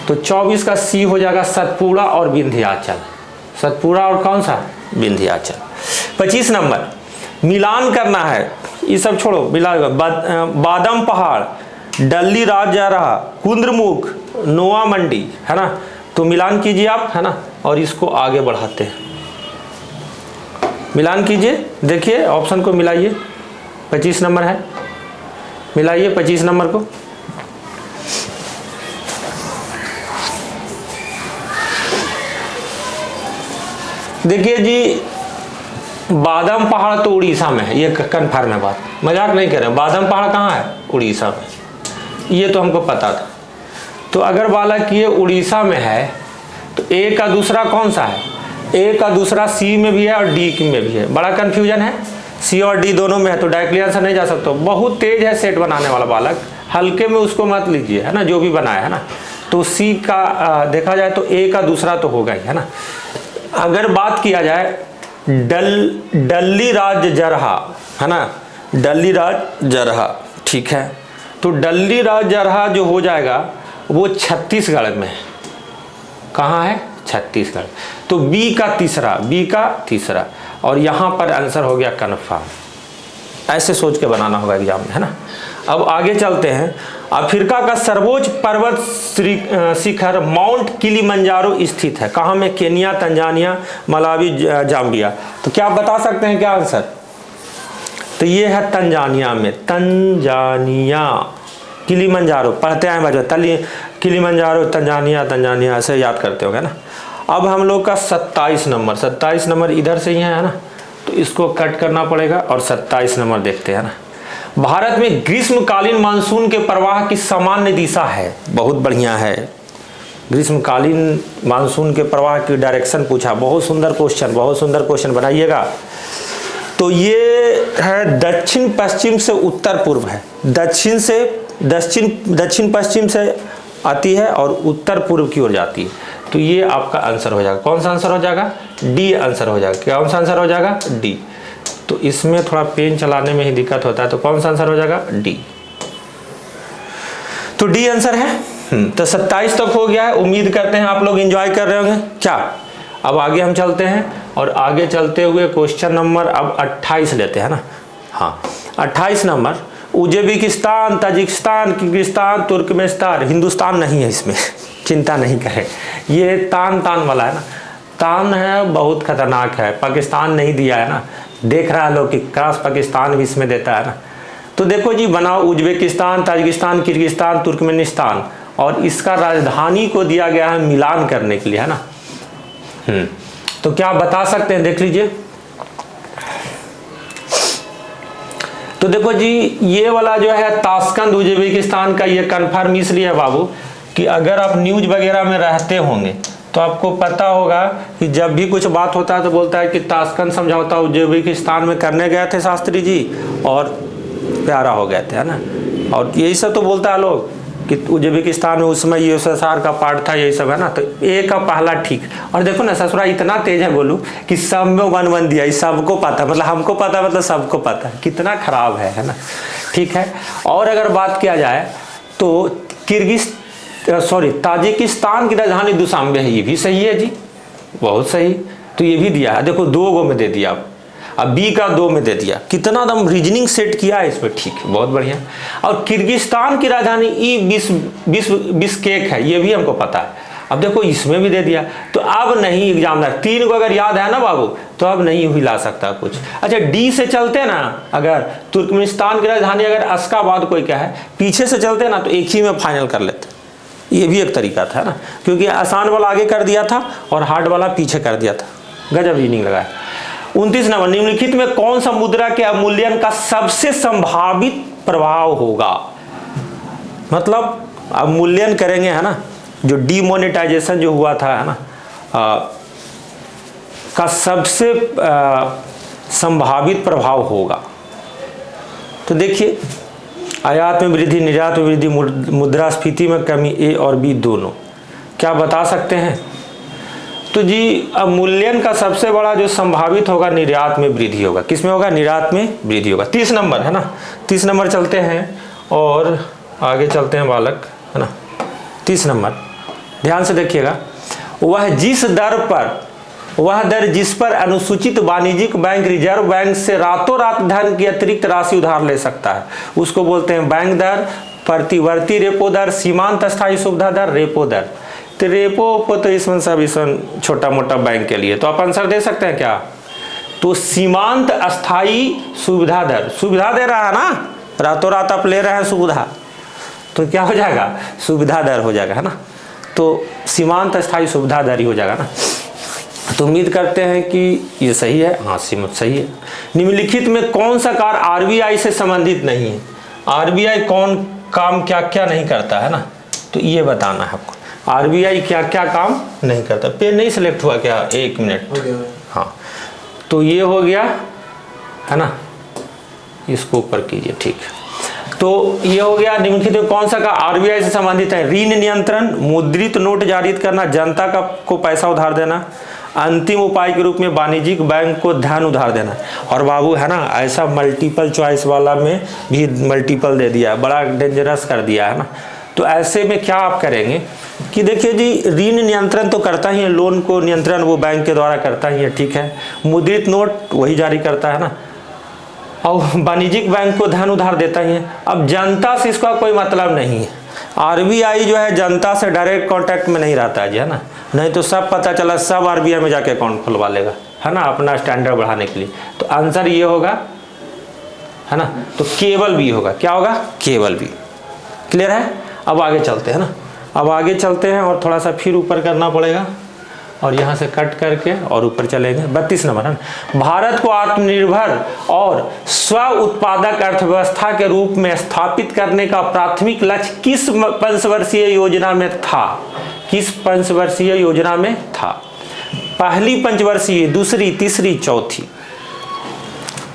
[SPEAKER 1] तो 24 का सी हो जाएगा सतपुड़ा और विंध्याचल। सतपुड़ा और कौन सा? विंध्याचल। 25 नंबर, मिलान करना है, ये सब छोड़ो, बादम पहाड़, डल्ली राजरा, कुंद्रमुख, नोआ मंडी, है ना। तो मिलान कीजिए आप, है ना, और इसको आगे बढ़ाते हैं। मिलान कीजिए, देखिए ऑप्शन को मिलाइए। 25 नंबर है, मिलाइए 25 नंबर को। देखिए जी, बादम पहाड़ तो उड़ीसा में है, ये कन्फर्म है बात, मजाक नहीं कर रहे हैं। बादम पहाड़ कहाँ है? उड़ीसा में, ये तो हमको पता था। तो अगर बालक ये उड़ीसा में है तो ए का दूसरा कौन सा है? ए का दूसरा सी में भी है और डी में भी है। बड़ा कन्फ्यूजन है, सी और डी दोनों में है, तो डायरेक्टली आंसर नहीं जा सकता। बहुत तेज है सेट बनाने वाला बालक, हल्के में उसको मत लीजिए, है ना, जो भी बनाया है ना। तो सी का देखा जाए तो ए का दूसरा तो होगा ही, है ना। अगर बात किया जाए डल्ली राज जरहा, है ना, डल्ली राज जरहा, ठीक है। तो डल्ली राज जरहा जो हो जाएगा वो छत्तीसगढ़ में है। कहाँ है? छत्तीसगढ़। तो बी का तीसरा, और यहाँ पर आंसर हो गया कन्फर्म। ऐसे सोच के बनाना होगा एग्जाम में, है ना। अब आगे चलते हैं। अफ्रीका का सर्वोच्च पर्वत शिखर माउंट किलिमंजारो स्थित है। कहाँ में? Kenya, Tanzania, Malawi, Zambia. तो क्या आप बता सकते हैं क्या आंसर? तो ये है तंजानिया में, तंजानिया, किलिमंजारो पढ़ते हैं बच्चों, किलिमंजारो, तंजानिया ऐसे याद करते होंगे ना। अब हम लोग का 27 नंबर इधर से ही है ना, तो इसको कट करना पड़ेगा और 27 नंबर देखते हैं ना। भारत में ग्रीष्मकालीन मानसून के प्रवाह की सामान्य दिशा है। बहुत बढ़िया है, ग्रीष्मकालीन मानसून के प्रवाह की डायरेक्शन पूछा। बहुत सुंदर क्वेश्चन बनाइएगा। तो ये है दक्षिण पश्चिम से उत्तर पूर्व है, दक्षिण पश्चिम से आती है और उत्तर पूर्व की ओर जाती है। तो ये आपका आंसर हो जाएगा। कौन सा आंसर हो जाएगा? डी आंसर हो जाएगा। कौन सा आंसर हो जाएगा? डी। तो इसमें थोड़ा पेन चलाने में ही दिक्कत होता है, तो कौन सा आंसर हो जाएगा? डी। तो डी आंसर है। तो 27 तक हो गया है। उम्मीद करते हैं आप लोग एंजॉय कर रहे होंगे। क्या अब आगे हम चलते हैं, और आगे चलते हुए क्वेश्चन नंबर अब 28 लेते हैं ना। हाँ, 28 number, Uzbekistan, Tajikistan, Kyrgyzstan, Turkmenistan, Hindustan नहीं है इसमें, चिंता नहीं करें। ये तान वाला है ना, तान है, बहुत खतरनाक है। पाकिस्तान नहीं दिया है ना, देख रहा है लोग कि क्रॉस पाकिस्तान भी इसमें देता है ना। तो देखो जी, बनाओ उज्बेकिस्तान, ताजिकिस्तान, किर्गिस्तान, तुर्कमेनिस्तान, और इसका राजधानी को दिया गया है मिलान करने के लिए, है ना। तो क्या बता सकते हैं? देख लीजिए। तो देखो जी, ये वाला जो है ताशकंद उज्बेकिस्तान का, ये कन्फर्म इसलिए है बाबू कि अगर आप न्यूज वगैरह में रहते होंगे तो आपको पता होगा कि जब भी कुछ बात होता है तो बोलता है कि ताशकंद समझौता उज्बेकिस्तान में करने गए थे शास्त्री जी और प्यारा हो गए थे, है ना। और यही सब तो बोलता है लोग कि उज्बेकिस्तान में उस समय यूएसएसआर का पार्ट था, यही सब है ना। तो ए का पहला ठीक। और देखो ना, ससुरा इतना तेज है बोलू कि सब में 1-1 दिया, सबको पता, मतलब हमको पता, मतलब सबको पता है। कितना खराब है ना। ठीक है। और अगर बात किया जाए तो ताजिकिस्तान की राजधानी दुशांबे है, ये भी सही है जी, बहुत सही। तो ये भी दिया है, देखो 2 गो में दे दिया, अब बी का 2 में दे दिया। कितना दम रीजनिंग सेट किया है इसमें, ठीक है, बहुत बढ़िया। और किर्गिस्तान की राजधानी बिश्केक है, ये भी हमको पता है। अब देखो इसमें भी दे दिया, तो अब नहीं एग्जामिनर 3 को अगर याद है ना बाबू तो अब नहीं हिला सकता कुछ। अच्छा डी से चलते ना, अगर तुर्कमेनिस्तान की राजधानी अगर अशकाबाद कोई क्या है, पीछे से चलते ना तो एक ही में फाइनल कर लेते, ये भी एक तरीका था ना, क्योंकि आसान वाला आगे कर दिया था और हार्ड वाला पीछे कर दिया था। गजब रीजनिंग लगाया। 29 नंबर, निम्नलिखित में कौन सा मुद्रा के अवमूल्यन का सबसे संभावित प्रभाव होगा। मतलब अवमूल्यन करेंगे है ना, जो डीमोनेटाइजेशन जो हुआ था है ना का सबसे संभावित प्रभाव होगा। तो देखिए आयात में वृद्धि, निर्यात में वृद्धि, मुद्रास्फीति में कमी, ए और बी दोनों। क्या बता सकते हैं? तो जी अवमूल्यन का सबसे बड़ा जो संभावित होगा निर्यात में वृद्धि होगा। किस में होगा? निर्यात में वृद्धि होगा। 30 नंबर है ना, 30 नंबर चलते हैं और आगे चलते हैं बालक है ना। 30 नंबर ध्यान से देखिएगा, वह दर जिस पर अनुसूचित वाणिज्यिक बैंक रिजर्व बैंक से रातों रात धन की अतिरिक्त राशि उधार ले सकता है उसको बोलते हैं बैंक दर, प्रतिवर्ती रेपो दर, सीमांत अस्थायी सुविधा दर, रेपो दर। तो रेपो तो इसमें सब छोटा मोटा बैंक के लिए, तो आप आंसर दे सकते हैं क्या? तो सीमांत अस्थायी सुविधा दर, सुविधा दे रहा है ना, रातों रात आप ले रहे हैं सुविधा, तो क्या हो जाएगा? सुविधा दर हो जाएगा है ना। तो सीमांत अस्थायी सुविधा दर ही हो जाएगा ना। तो उम्मीद करते हैं कि ये सही है। हाँ सीमित सही है। निम्नलिखित में कौन सा कार्य आरबीआई से संबंधित नहीं है? आरबीआई कौन काम क्या क्या नहीं करता है ना, तो ये बताना है आपको। आरबीआई क्या क्या काम नहीं करता। पेन नहीं सिलेक्ट हुआ क्या? 1 मिनट। हाँ तो ये हो गया है ना, इसको ऊपर कीजिए, ठीक है। तो ये हो गया निम्नलिखित में कौन सा का आरबीआई से संबंधित है? ऋण नियंत्रण, मुद्रित नोट जारी करना, जनता को पैसा उधार देना, अंतिम उपाय के रूप में वाणिज्यिक बैंक को धन उधार देना। और बाबू है ना ऐसा मल्टीपल चॉइस वाला में भी मल्टीपल दे दिया, बड़ा डेंजरस कर दिया है ना। तो ऐसे में क्या आप करेंगे कि देखिए जी ऋण नियंत्रण तो करता ही है, लोन को नियंत्रण वो बैंक के द्वारा करता ही है, ठीक है। मुद्रित नोट वही जारी करता है ना, और वाणिज्यिक बैंक को धन उधार देता ही है। अब जनता से इसका कोई मतलब नहीं है। आरबीआई जो है जनता से डायरेक्ट कांटेक्ट में नहीं रहता है जी है ना, नहीं तो सब पता चला सब आरबीआई में जाके अकाउंट खुलवा लेगा है ना, अपना स्टैंडर्ड बढ़ाने के लिए। तो आंसर ये होगा है ना, तो केवल बी होगा। क्या होगा? केवल बी। क्लियर है? अब आगे चलते हैं ना, अब आगे चलते हैं और थोड़ा सा फिर ऊपर करना पड़ेगा और यहाँ से कट करके और ऊपर चलेंगे। 32 नंबर है ना, भारत को आत्मनिर्भर और स्व उत्पादक अर्थव्यवस्था के रूप में स्थापित करने का प्राथमिक लक्ष्य किस पंचवर्षीय योजना में था? किस पंचवर्षीय योजना में था? पहली पंचवर्षीय, दूसरी, तीसरी, चौथी?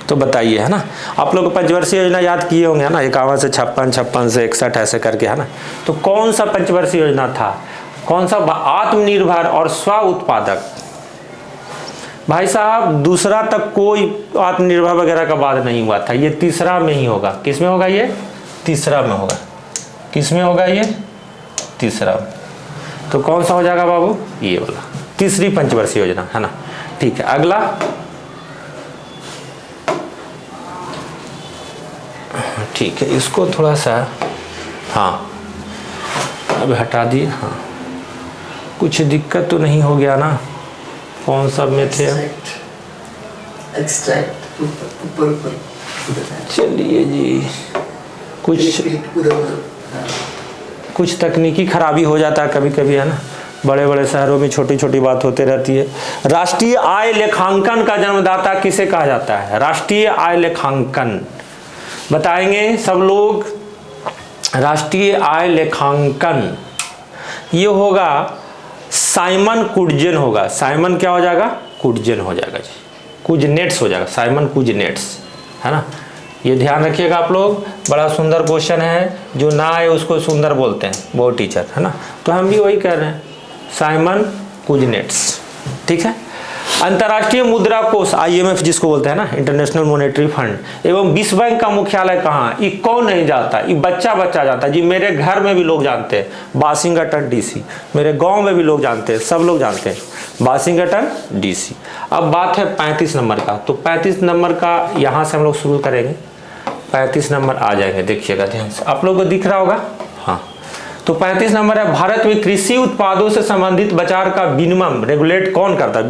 [SPEAKER 1] तो बताइए है ना। आप लोग पंचवर्षीय योजना याद किए होंगे है ना, 51 से 56, 56 से 61 ऐसे करके है ना। तो कौन सा पंचवर्षीय योजना था? कौन सा? आत्मनिर्भर और स्व उत्पादक। भाई साहब दूसरा तक कोई आत्मनिर्भर वगैरह का बात नहीं हुआ था, ये तीसरा में ही होगा। किस में होगा? ये तीसरा में होगा। किस में होगा? ये तीसरा में। तो कौन सा हो जाएगा बाबू? ये वाला, तीसरी पंचवर्षीय योजना है ना। ठीक है, अगला ठीक है, इसको थोड़ा सा हाँ अब हटा दिए। हाँ कुछ दिक्कत तो नहीं हो गया ना? कौन सा में थे? चलिए जी, कुछ तकनीकी खराबी हो जाता है कभी कभी है ना, बड़े बड़े शहरों में छोटी छोटी बात होती रहती है। राष्ट्रीय आय लेखांकन का जन्मदाता किसे कहा जाता है? राष्ट्रीय आय लेखांकन बताएंगे सब लोग। राष्ट्रीय आय लेखांकन ये होगा साइमन कुडजेन होगा। साइमन क्या हो जाएगा? कुडजेन हो जाएगा जी, कुजनेट्स हो जाएगा, साइमन कुजनेट्स है ना। ये ध्यान रखिएगा आप लोग, बड़ा सुंदर क्वेश्चन है, जो ना आए उसको सुंदर बोलते हैं बहुत टीचर है ना। तो हम भी वही कह रहे हैं, साइमन कुजनेट्स। ठीक है। अंतर्राष्ट्रीय मुद्रा कोष IMF जिसको बोलते हैं ना, इंटरनेशनल मॉनेटरी फंड एवं विश्व बैंक का मुख्यालय कहाँ? ये कौन नहीं जाता? ये बच्चा जाता जी। मेरे घर में भी लोग जानते हैं, वाशिंगटन DC। मेरे गांव में भी लोग जानते हैं, सब लोग जानते हैं, वाशिंगटन DC। अब बात है 35 नंबर का। तो 35 नंबर का यहाँ से हम लोग शुरू करेंगे। 35 नंबर आ जाएंगे, देखिएगा ध्यान से। आप लोग को दिख रहा होगा? हाँ तो 35 नंबर है, भारत में कृषि उत्पादों से संबंधित बाजार का विनियमन रेगुलेट कौन करता है?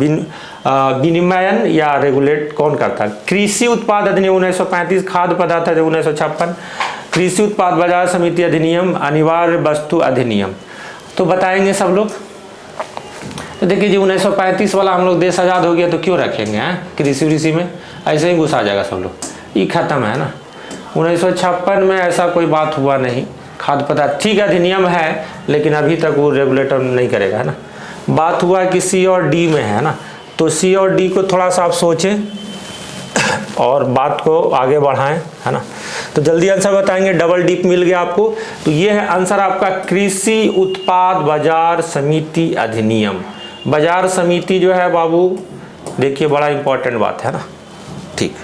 [SPEAKER 1] विनियमन या रेगुलेट कौन करता है? कृषि उत्पाद अधिनियम 1935, खाद्य पदार्थ अधिनियम 1956, कृषि उत्पाद बाजार समिति अधिनियम, अनिवार्य वस्तु अधिनियम। तो बताएंगे सब लोग। तो देखिए जी 1935 वाला हम लोग देश आज़ाद हो गया तो क्यों रखेंगे कृषि उसी में, ऐसे ही घुसा जाएगा सब लोग, ये खत्म है ना। 1956 में ऐसा कोई बात हुआ नहीं, खाद्य पदार्थ ठीक है अधिनियम है लेकिन अभी तक वो रेगुलेटर नहीं करेगा, है ना। बात हुआ कि सी और डी में है ना, तो सी और डी को थोड़ा सा आप सोचें और बात को आगे बढ़ाएं, है ना। तो जल्दी आंसर बताएंगे, डबल डीप मिल गया आपको। तो ये है आंसर आपका, कृषि उत्पाद बाजार समिति अधिनियम। बाजार समिति जो है बाबू देखिए बड़ा इंपॉर्टेंट बात है ना, ठीक।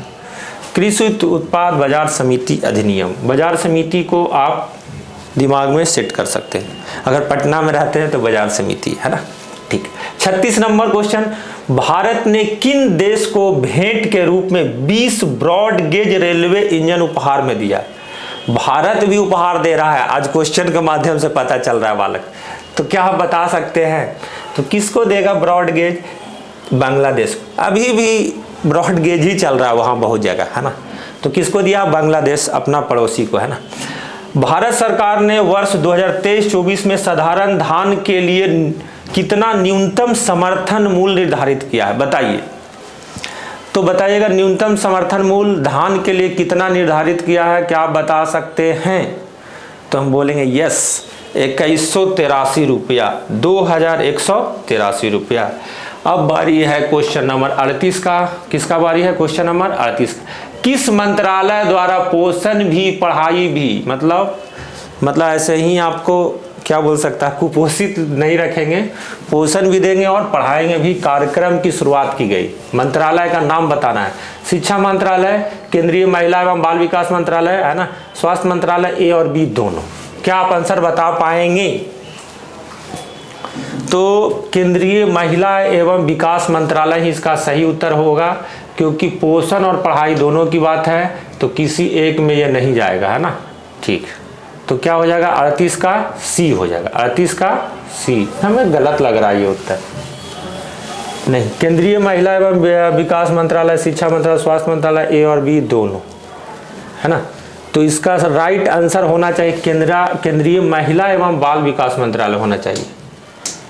[SPEAKER 1] कृषि उत्पाद बाजार समिति अधिनियम, बाजार समिति को आप दिमाग में सेट कर सकते हैं, अगर पटना में रहते हैं तो बाजार समिति, है ना, ठीक। 36 नंबर क्वेश्चन, भारत ने किन देश को भेंट के रूप में 20 ब्रॉड गेज रेलवे इंजन उपहार में दिया? भारत भी उपहार दे रहा है, आज क्वेश्चन के माध्यम से पता चल रहा है बालक। तो क्या आप बता सकते हैं? तो किसको देगा ब्रॉड गेज? बांग्लादेश। अभी भी ब्रॉड गेज ही चल रहा है वहाँ बहुत जगह, है ना। तो किसको दिया? बांग्लादेश, अपना पड़ोसी को, है ना। भारत सरकार ने वर्ष 2023-24 में साधारण धान के लिए कितना न्यूनतम समर्थन मूल्य निर्धारित किया है? बताइए। तो बताइएगा न्यूनतम समर्थन मूल्य धान के लिए कितना निर्धारित किया है, क्या आप बता सकते हैं? तो हम बोलेंगे यस, 2183 रुपया, 2183 रुपया। अब बारी है क्वेश्चन नंबर 38 का। किसका बारी है? क्वेश्चन नंबर 38 का। किस मंत्रालय द्वारा पोषण भी पढ़ाई भी, मतलब ऐसे ही आपको क्या बोल सकता है, कुपोषित नहीं रखेंगे, पोषण भी देंगे और पढ़ाएंगे भी, कार्यक्रम की शुरुआत की गई। मंत्रालय का नाम बताना है। शिक्षा मंत्रालय, केंद्रीय महिला एवं बाल विकास मंत्रालय, है ना, स्वास्थ्य मंत्रालय, ए और बी दोनों। क्या आप आंसर बता पाएंगे? तो केंद्रीय महिला एवं विकास मंत्रालय ही इसका सही उत्तर होगा, क्योंकि पोषण और पढ़ाई दोनों की बात है, तो किसी एक में ये नहीं जाएगा, है ना, ठीक। तो क्या हो जाएगा? 38 का सी हो जाएगा, 38 का सी। हमें गलत लग रहा है ये उत्तर, नहीं। केंद्रीय महिला एवं विकास मंत्रालय, शिक्षा मंत्रालय, स्वास्थ्य मंत्रालय, ए और बी दोनों, है ना। तो इसका राइट आंसर होना चाहिए केंद्रीय महिला एवं बाल विकास मंत्रालय होना चाहिए,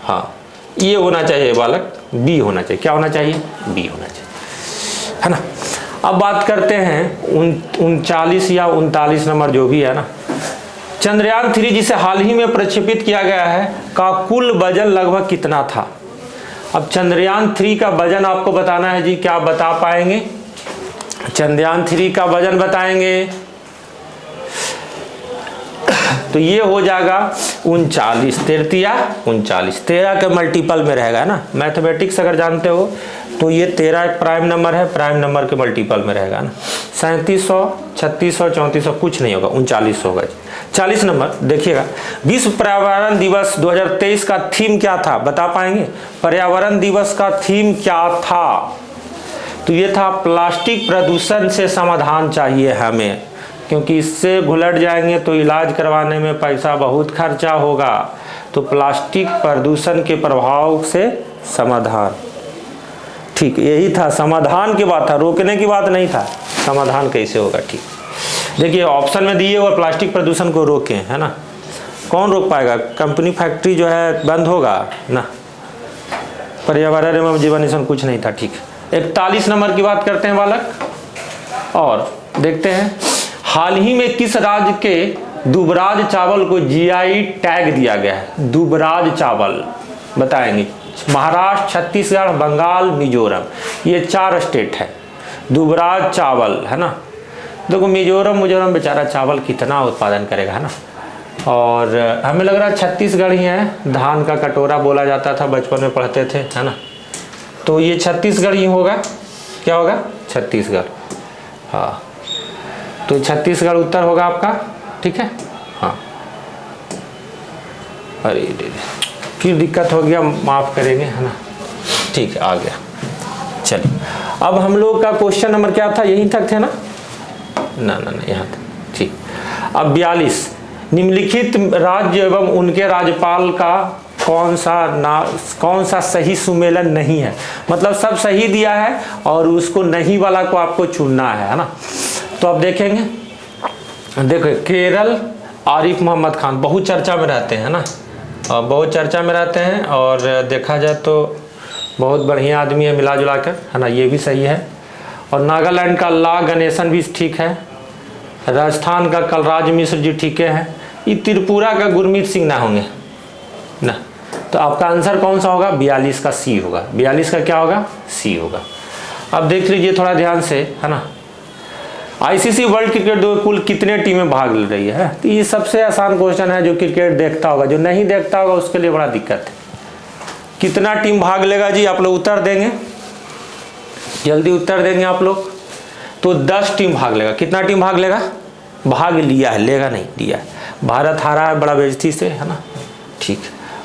[SPEAKER 1] हाँ, ये होना चाहिए बालक, बी होना चाहिए। क्या होना चाहिए? बी होना चाहिए, है ना। अब बात करते हैं 39 या 39 नंबर जो भी है ना, चंद्रयान 3 जिसे हाल ही में प्रक्षेपित किया गया है का कुल वजन लगभग कितना था? अब चंद्रयान 3 का वजन आपको बताना है जी, क्या आप बता पाएंगे? चंद्रयान 3 का वजन बताएंगे तो ये हो जाएगा 39, 13 के मल्टीपल में रहेगा ना। मैथमेटिक्स अगर जानते हो तो ये 13 एक प्राइम नंबर है, प्राइम नंबर के मल्टीपल में रहेगा ना। 3700, 3600, 3400 कुछ नहीं होगा, 39 होगा। 40 नंबर देखिएगा, विश्व पर्यावरण दिवस 2023 का थीम क्या था? बता पाएंगे? पर्यावरण दिवस का थीम क्या था? तो ये था प्लास्टिक प्रदूषण से समाधान चाहिए हमें, क्योंकि इससे घुलट जाएंगे तो इलाज करवाने में पैसा बहुत खर्चा होगा। तो प्लास्टिक प्रदूषण के प्रभाव से समाधान, ठीक, यही था, समाधान की बात था, रोकने की बात नहीं था। समाधान कैसे होगा? ठीक, देखिए ऑप्शन में दिए और प्लास्टिक प्रदूषण को रोकें, है ना। कौन रोक पाएगा? कंपनी फैक्ट्री जो है बंद होगा ना। पर्यावरण एवं जीवन मिशन कुछ नहीं था, ठीक। 41 नंबर की बात करते हैं बालक, और देखते हैं हाल ही में किस राज्य के दुबराज चावल को जीआई टैग दिया गया है? दुबराज चावल बताएंगे? महाराष्ट्र, छत्तीसगढ़, बंगाल, मिजोरम, ये 4 स्टेट है। दुबराज चावल, है ना। देखो मिजोरम बेचारा चावल कितना उत्पादन करेगा, है ना। और हमें लग रहा है छत्तीसगढ़ ही है, धान का कटोरा बोला जाता था, बचपन में पढ़ते थे, है ना। तो ये छत्तीसगढ़ ही होगा। क्या होगा? छत्तीसगढ़, हाँ। तो छत्तीसगढ़ उत्तर होगा आपका, ठीक है, हाँ। अरे फिर दिक्कत हो गया, माफ करेंगे, है ना, ठीक है, आ गया। चलिए अब हम लोग का क्वेश्चन नंबर क्या था? यहीं तक थे ना, ना यहाँ था, ठीक। अब 42, निम्नलिखित राज्य एवं उनके राज्यपाल का कौन सा सही सुमेलन नहीं है। मतलब सब सही दिया है और उसको नहीं वाला को आपको चुनना है ना। तो अब देखेंगे, देखो केरल आरिफ मोहम्मद खान बहुत चर्चा में रहते हैं ना, बहुत चर्चा में रहते हैं और देखा जाए तो बहुत बढ़िया आदमी है मिला जुला कर, है ना, ये भी सही है। और नागालैंड का ला गणेशन भी ठीक है, राजस्थान का कलराज मिश्र जी ठीक है, ये त्रिपुरा का गुरमीत सिंह ना होंगे ना। तो आपका आंसर कौन सा होगा? 42 का सी होगा। 42 का क्या होगा? सी होगा। अब देख लीजिए थोड़ा ध्यान से, है ना, आईसीसी वर्ल्ड क्रिकेट में कुल कितने टीमें भाग ले रही है? तो ये सबसे आसान क्वेश्चन है, जो क्रिकेट देखता होगा, जो नहीं देखता होगा उसके लिए बड़ा दिक्कत है। कितना टीम भाग लेगा जी? आप लोग उत्तर देंगे, जल्दी उत्तर देंगे आप लोग। तो 10 टीम भाग लेगा। कितना टीम भाग लेगा? भाग लिया है, लेगा नहीं, लिया है। भारत हारा है बड़ा बेइज्जती से, है ना। ठीक,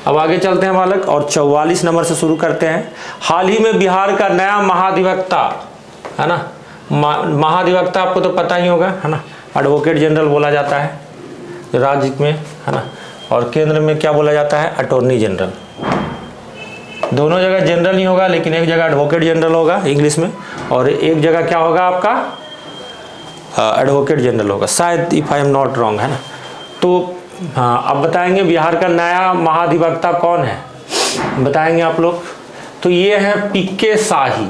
[SPEAKER 1] अब आगे चलते हैं बालक और 44 नंबर से शुरू करते हैं। हाल ही में बिहार का नया महाधिवक्ता, है ना, महाधिवक्ता आपको तो पता ही होगा, है ना, एडवोकेट जनरल बोला जाता है राज्य में, है ना, और केंद्र में क्या बोला जाता है? Attorney general. दोनों जगह जनरल नहीं होगा, लेकिन एक जगह एडवोकेट जनरल होगा इंग्लिश में, और एक जगह क्या होगा आपका? एडवोकेट जनरल होगा शायद, if I am not wrong, है ना। तो हाँ, अब बताएंगे बिहार का नया महाधिवक्ता कौन है, बताएंगे आप लोग। तो ये है पीके शाही,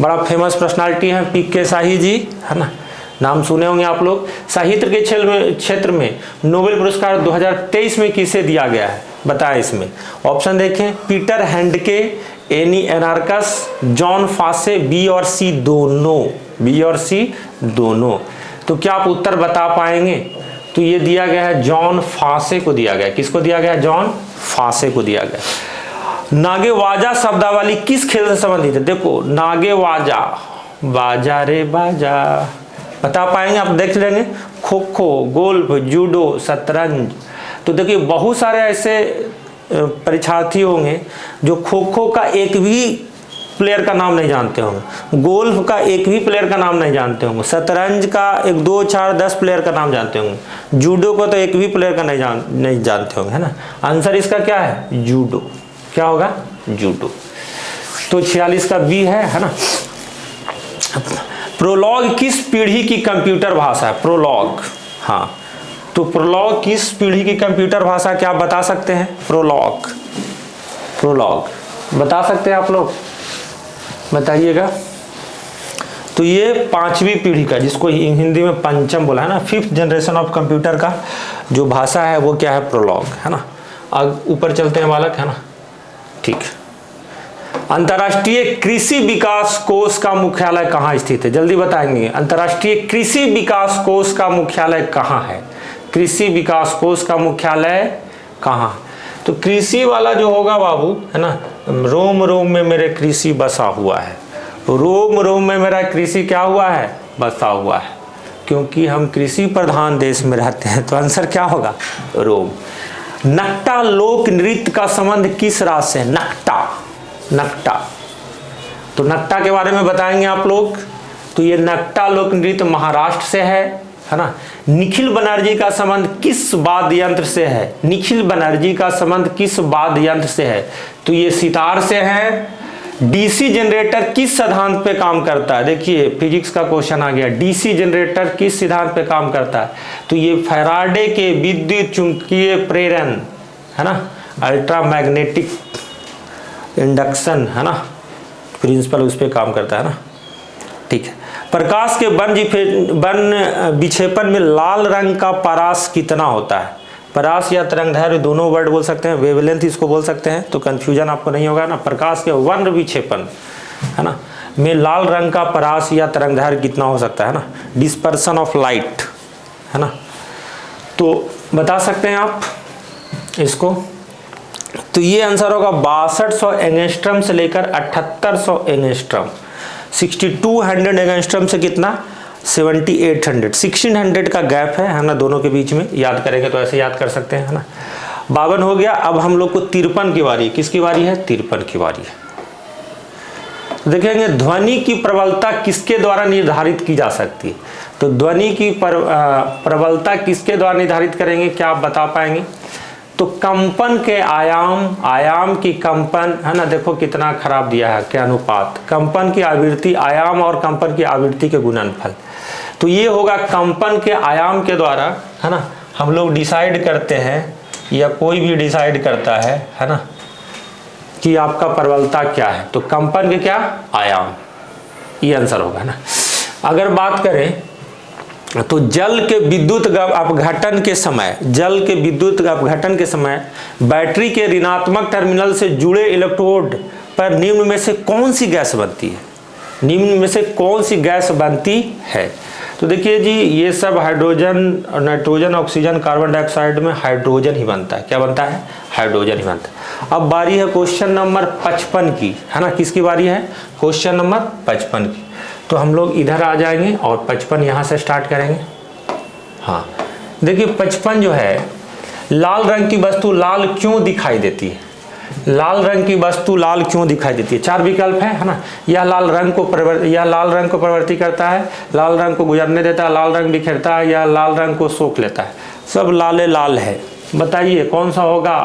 [SPEAKER 1] बड़ा फेमस पर्सनालिटी है पीके शाही जी, है ना, नाम सुने होंगे आप लोग। साहित्य के क्षेत्र में नोबेल पुरस्कार 2023 में किसे दिया गया है? बताएं इसमें। ऑप्शन देखें, Peter Handke, Annie Ernaux, Jon Fosse, B और सी दोनों, बी और सी दोनों। तो क्या आप उत्तर बता पाएंगे? तो ये दिया गया है जॉन फासे को दिया गया। किसको दिया गया? जॉन फासे को दिया गया। नागेवाजा शब्दावली किस खेल से संबंधित है? देखो नागेवाजा, बाजा रे बाजा, बता पाएंगे आप? देख लेंगे, खो खो, गोल्फ, जूडो, शतरंज। तो देखिए बहुत सारे ऐसे परीक्षार्थी होंगे जो खो खो का एक भी प्लेयर का नाम नहीं जानते होंगे, गोल्फ का एक भी प्लेयर का नाम नहीं जानते होंगे, शतरंज का 1 2 4 10 प्लेयर का नाम जानते होंगे, जूडो को तो एक भी प्लेयर का नहीं जानते होंगे, है ना। आंसर इसका क्या है? जूडो। क्या होगा? जूडो। तो 46 का बी है ना। प्रोलॉग किस पीढ़ी की कंप्यूटर भाषा है? प्रोलॉग, हाँ, तो प्रोलॉग किस पीढ़ी की कंप्यूटर भाषा, क्या आप बता सकते हैं? प्रोलॉग, प्रोलॉग बता सकते हैं आप लोग? बताइएगा। तो ये 5वीं पीढ़ी का, जिसको हिंदी में पंचम बोला है ना, 5th जनरेशन ऑफ कंप्यूटर का जो भाषा है वो क्या है? प्रोलॉग, है ना। अब ऊपर चलते हैं बालक, है ना। ठीक, अंतर्राष्ट्रीय कृषि विकास कोष का मुख्यालय कहाँ स्थित है? जल्दी बताएंगे। अंतर्राष्ट्रीय कृषि विकास कोष का मुख्यालय कहाँ है? कृषि विकास कोष का मुख्यालय कहाँ? तो कृषि वाला जो होगा बाबू, है ना, रोम रोम में मेरे कृषि बसा हुआ है, रोम रोम में मेरा कृषि क्या हुआ है? बसा हुआ है, क्योंकि हम कृषि प्रधान देश में रहते हैं। तो आंसर क्या होगा? रोम। नक्टा लोक नृत्य का संबंध किस राज्य से? नक्टा, नक्टा। तो नक्टा के बारे में बताएंगे आप लोग। तो ये नक्टा लोक नृत्य महाराष्ट्र से है ना। निखिल बनर्जी का संबंध किस वाद्य यंत्र से है? निखिल बनर्जी का संबंध किस वाद्य यंत्र से है? तो ये सितार से है। डीसी जनरेटर किस सिद्धांत पे काम करता है? देखिए फिजिक्स का क्वेश्चन आ गया, डीसी जनरेटर किस सिद्धांत पे काम करता है? तो ये फैराडे के विद्युत चुंबकीय प्रेरण, है ना, अल्ट्रामैग्नेटिक इंडक्शन, है ना, प्रिंसिपल उस पर काम करता है ना। ठीक है। प्रकाश के वन विक्षेपण में लाल रंग का परास कितना होता है? परास या तरंगदैर्घ्य दोनों वर्ड बोल सकते हैं, वेवलेंथ इसको बोल सकते हैं, तो कंफ्यूजन आपको नहीं होगा ना। प्रकाश के वन विक्षेपण, है ना, में लाल रंग का परास या तरंगदैर्घ्य कितना हो सकता है ना, डिस्पर्सन ऑफ लाइट, है ना। तो बता सकते हैं आप इसको। तो ये आंसर होगा 6200 एंगस्ट्रम से लेकर 7800 एंगस्ट्रम। 6200 एंगस्ट्रम से कितना? 7800, 1600 का गैप है ना दोनों के बीच में। याद करेंगे तो ऐसे याद कर सकते हैं, है ना। 52 हो गया। अब हम लोग को 53 की बारी है। किसकी बारी है? 53 की बारी है। देखेंगे ध्वनि की प्रबलता किसके द्वारा निर्धारित की जा सकती है? तो ध्वनि की प्रबलता किसके द्वारा निर्धारित करेंगे, क्या आप बता पाएंगे? तो कंपन के आयाम की कंपन, है ना, देखो कितना खराब दिया है, क्या अनुपात, कंपन की आवृत्ति, आयाम और कंपन की आवृत्ति के गुणनफल। तो ये होगा कंपन के आयाम के द्वारा, है ना, हम लोग डिसाइड करते हैं या कोई भी डिसाइड करता है ना, कि आपका प्रबलता क्या है। तो कंपन के क्या आयाम, ये आंसर होगा ना। अगर बात करें तो जल के विद्युत अपघटन के समय बैटरी के ऋणात्मक टर्मिनल से जुड़े इलेक्ट्रोड पर निम्न में से कौन सी गैस बनती है? तो देखिए जी, ये सब hydrogen, nitrogen, oxygen, carbon dioxide में हाइड्रोजन ही बनता है। क्या बनता है? हाइड्रोजन ही बनता है। अब बारी है क्वेश्चन नंबर 55 की, है ना, किसकी बारी है? क्वेश्चन नंबर 55 की। तो हम लोग इधर आ जाएंगे और 55 यहाँ से स्टार्ट करेंगे। हाँ, देखिए 55 जो है, लाल रंग की वस्तु लाल क्यों दिखाई देती है? लाल रंग की वस्तु लाल क्यों दिखाई देती है? 4 विकल्प है ना। यह लाल रंग को प्रवृत्ति करता है, लाल रंग को गुजरने देता है, लाल रंग बिखेरता है, या लाल रंग को सोख लेता है। सब लाल है, बताइए कौन सा होगा?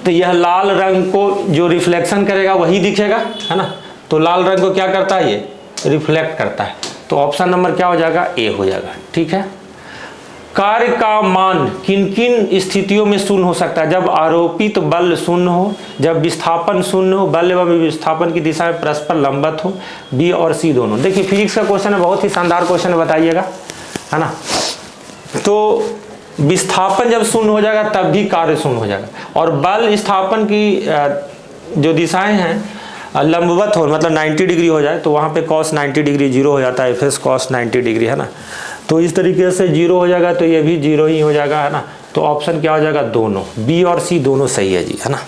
[SPEAKER 1] तो यह लाल रंग को जो रिफ्लेक्शन करेगा वही दिखेगा, है ना। तो लाल रंग को क्या करता है? ये रिफ्लेक्ट करता है। तो ऑप्शन नंबर क्या हो जाएगा? ए हो जाएगा। ठीक है। कार्य का मान किन किन स्थितियों में शून्य हो सकता है? जब आरोपित बल शून्य हो, जब विस्थापन शून्य हो, बल एवं विस्थापन की दिशा में परस्पर लंबवत हो, बी और सी दोनों। देखिए फिजिक्स का क्वेश्चन है, बहुत ही शानदार क्वेश्चन है, बताइएगा, है ना। तो विस्थापन जब शून्य हो जाएगा तब भी कार्य शून्य हो जाएगा, और बल विस्थापन की जो दिशाएं हैं लंबवत हो, मतलब 90 डिग्री हो जाए, तो वहाँ पे cos 90 डिग्री 0 हो जाता है, फिर cos 90 डिग्री, है ना। तो इस तरीके से 0 हो जाएगा, तो ये भी 0 ही हो जाएगा, है ना। तो ऑप्शन क्या हो जाएगा? दोनों, बी और सी दोनों सही है जी, है ना।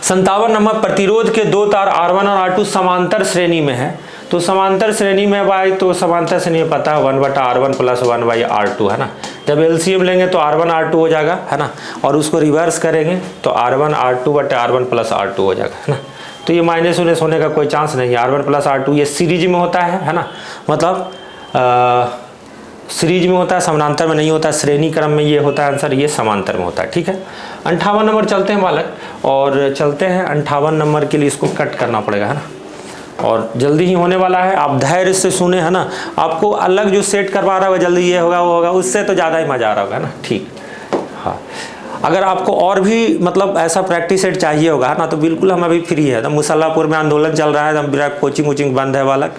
[SPEAKER 1] 57 नंबर, प्रतिरोध के 2 तार R1 और R2 समांतर श्रेणी में है। तो समांतर श्रेणी में भाई, तो समांतर श्रेणी में पता है 1/R1 + 1/R2, है ना। जब एलसीएम लेंगे तो R1 R2 हो जाएगा, है ना, और उसको रिवर्स करेंगे तो R1 R2 / R1 + R2 हो जाएगा, है ना। तो ये माइनस उन्नीस होने का कोई चांस नहीं है। R1 + R2 ये सीरीज में होता है ना, मतलब सीरीज में होता है, समानांतर में नहीं होता, श्रेणी क्रम में ये होता है आंसर, ये समांतर में होता है। ठीक है। 58 नंबर चलते हैं बालक, और चलते हैं 58 नंबर के लिए, इसको कट करना पड़ेगा, है ना, और जल्दी ही होने वाला है। आप धैर्य से सुने, है ना। आपको अलग जो सेट करवा रहा होगा, जल्दी ये होगा वो होगा, उससे तो ज़्यादा ही मज़ा आ रहा होगा ना। ठीक, हाँ। अगर आपको और भी मतलब ऐसा प्रैक्टिस सेट चाहिए होगा ना, तो बिल्कुल हम अभी फ्री है। तो मुसल्लापुर में आंदोलन चल रहा है, तो मेरा कोचिंग बंद है बालक,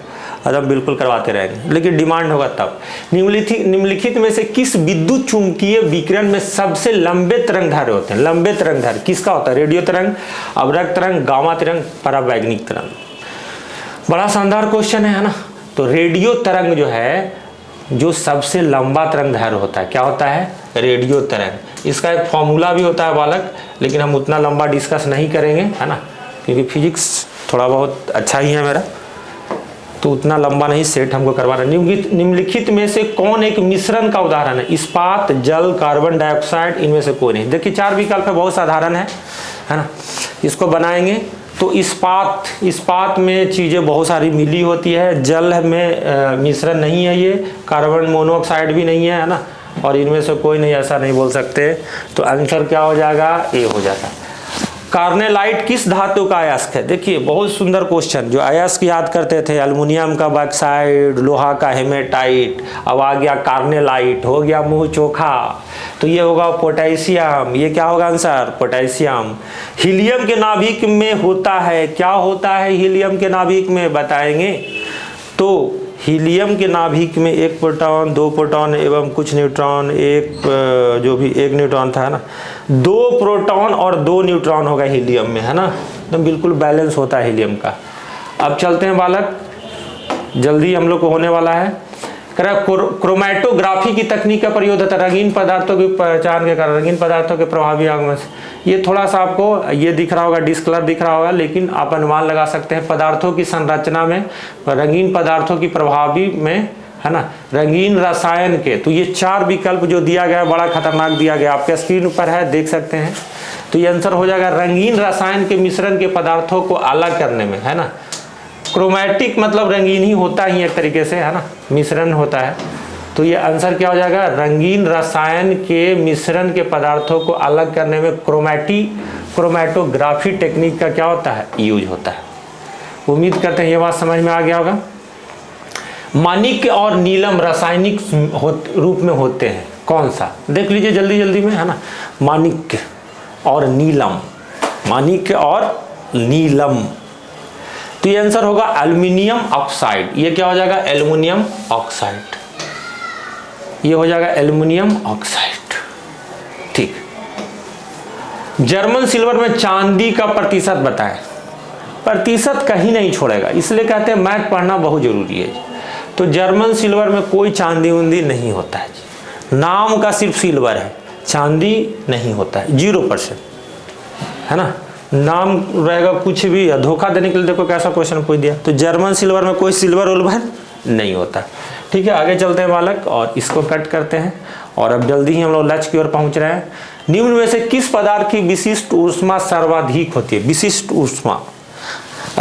[SPEAKER 1] और हम बिल्कुल करवाते रहेंगे, लेकिन डिमांड होगा तब। निम्नलिखित में से किस विद्युत चुंबकीय विकिरण में सबसे लंबे तरंगधारे होते हैं? लंबे तरंगधारे किसका होता है? रेडियो तरंग, अवरक्त तरंग, गामा तरंग, परावैगनिक तरंग। बड़ा शानदार क्वेश्चन है ना। तो रेडियो तरंग जो है, जो सबसे लंबा तरंगधार होता है, क्या होता है? रेडियो तरंग। इसका एक फॉर्मूला भी होता है बालक, लेकिन हम उतना लंबा डिस्कस नहीं करेंगे, है ना, क्योंकि फिजिक्स थोड़ा बहुत अच्छा ही है मेरा, तो उतना लंबा नहीं सेट हमको करवाना। निम्नलिखित में से कौन एक मिश्रण का उदाहरण है? इस्पात, जल, कार्बन डाइऑक्साइड, इनमें से कोई नहीं। देखिए 4 विकल्प है, बहुत साधारण है ना। इसको बनाएंगे तो इस्पात में चीज़ें बहुत सारी मिली होती है, जल में मिश्रण नहीं है, ये कार्बन मोनोऑक्साइड भी नहीं है ना, और इनमें से कोई नहीं, ऐसा नहीं बोल सकते। तो आंसर क्या हो जाएगा? ए हो जाएगा। कार्नेलाइट किस धातु का अयस्क है? देखिए बहुत सुंदर क्वेश्चन, जो अयस्क याद करते थे, एल्युमिनियम का बॉक्साइड, लोहा का हेमेटाइट, अब आ गया कार्नेलाइट, हो गया मुंह चोखा, तो ये होगा पोटेशियम। ये क्या होगा आंसर? पोटेशियम। हीलियम के नाभिक में होता है, क्या होता है हीलियम के नाभिक में, बताएंगे? तो हीलियम के नाभिक में 1 प्रोटॉन, 2 प्रोटॉन एवं कुछ न्यूट्रॉन, जो भी 1 न्यूट्रॉन था, है ना, 2 प्रोटॉन और 2 न्यूट्रॉन होगा हीलियम में, है ना, तो बिल्कुल बैलेंस होता है हीलियम का। अब चलते हैं बालक, जल्दी हम लोग को होने वाला है। क्रोमैटोग्राफी की तकनीक का प्रयोग होता है रंगीन पदार्थों की पहचान के कारण, रंगीन पदार्थों के प्रभावी आगमन से। ये थोड़ा सा आपको ये दिख रहा होगा, डिस्कलर दिख रहा होगा, लेकिन आप अनुमान लगा सकते हैं पदार्थों की संरचना में, रंगीन पदार्थों की प्रभावी में, है ना, रंगीन रसायन के। तो ये 4 विकल्प जो दिया गया है, बड़ा खतरनाक दिया गया, आपके स्क्रीन पर है, देख सकते हैं। तो ये आंसर हो जाएगा रंगीन रसायन के मिश्रण के पदार्थों को अलग करने में, है ना, क्रोमैटिक मतलब रंगीन ही होता ही एक तरीके से, है ना, मिश्रण होता है। तो ये आंसर क्या हो जाएगा, रंगीन रसायन के मिश्रण के पदार्थों को अलग करने में क्रोमैटोग्राफी टेक्निक का क्या होता है, यूज होता है। उम्मीद करते हैं ये बात समझ में आ गया होगा। माणिक्य और नीलम रासायनिक रूप में होते हैं, कौन सा, देख लीजिए जल्दी जल्दी में, है ना, माणिक्य और नीलम, माणिक्य और नीलम। तो ये आंसर होगा एल्युमिनियम ऑक्साइड। ये क्या हो जाएगा, एल्युमिनियम ऑक्साइड, ये हो जाएगा एल्युमिनियम ऑक्साइड। ठीक। जर्मन सिल्वर में चांदी का प्रतिशत बताएं। प्रतिशत कहीं नहीं छोड़ेगा, इसलिए कहते हैं मैथ पढ़ना बहुत जरूरी है। तो जर्मन सिल्वर में कोई चांदी उंदी नहीं होता है, नाम का सिर्फ सिल्वर है, चांदी नहीं होता है, 0%, है ना, नाम रहेगा कुछ भी। धोखा देने के लिए देखो कैसा क्वेश्चन पूछ दिया। तो जर्मन सिल्वर में कोई सिल्वर उल्वर नहीं होता। ठीक है, आगे चलते हैं बालक, और इसको कट करते हैं और अब जल्दी ही हम लोग लक्ष्य की ओर पहुंच रहे हैं। निम्न में से किस पदार्थ की विशिष्ट ऊष्मा सर्वाधिक होती है, विशिष्ट ऊष्मा,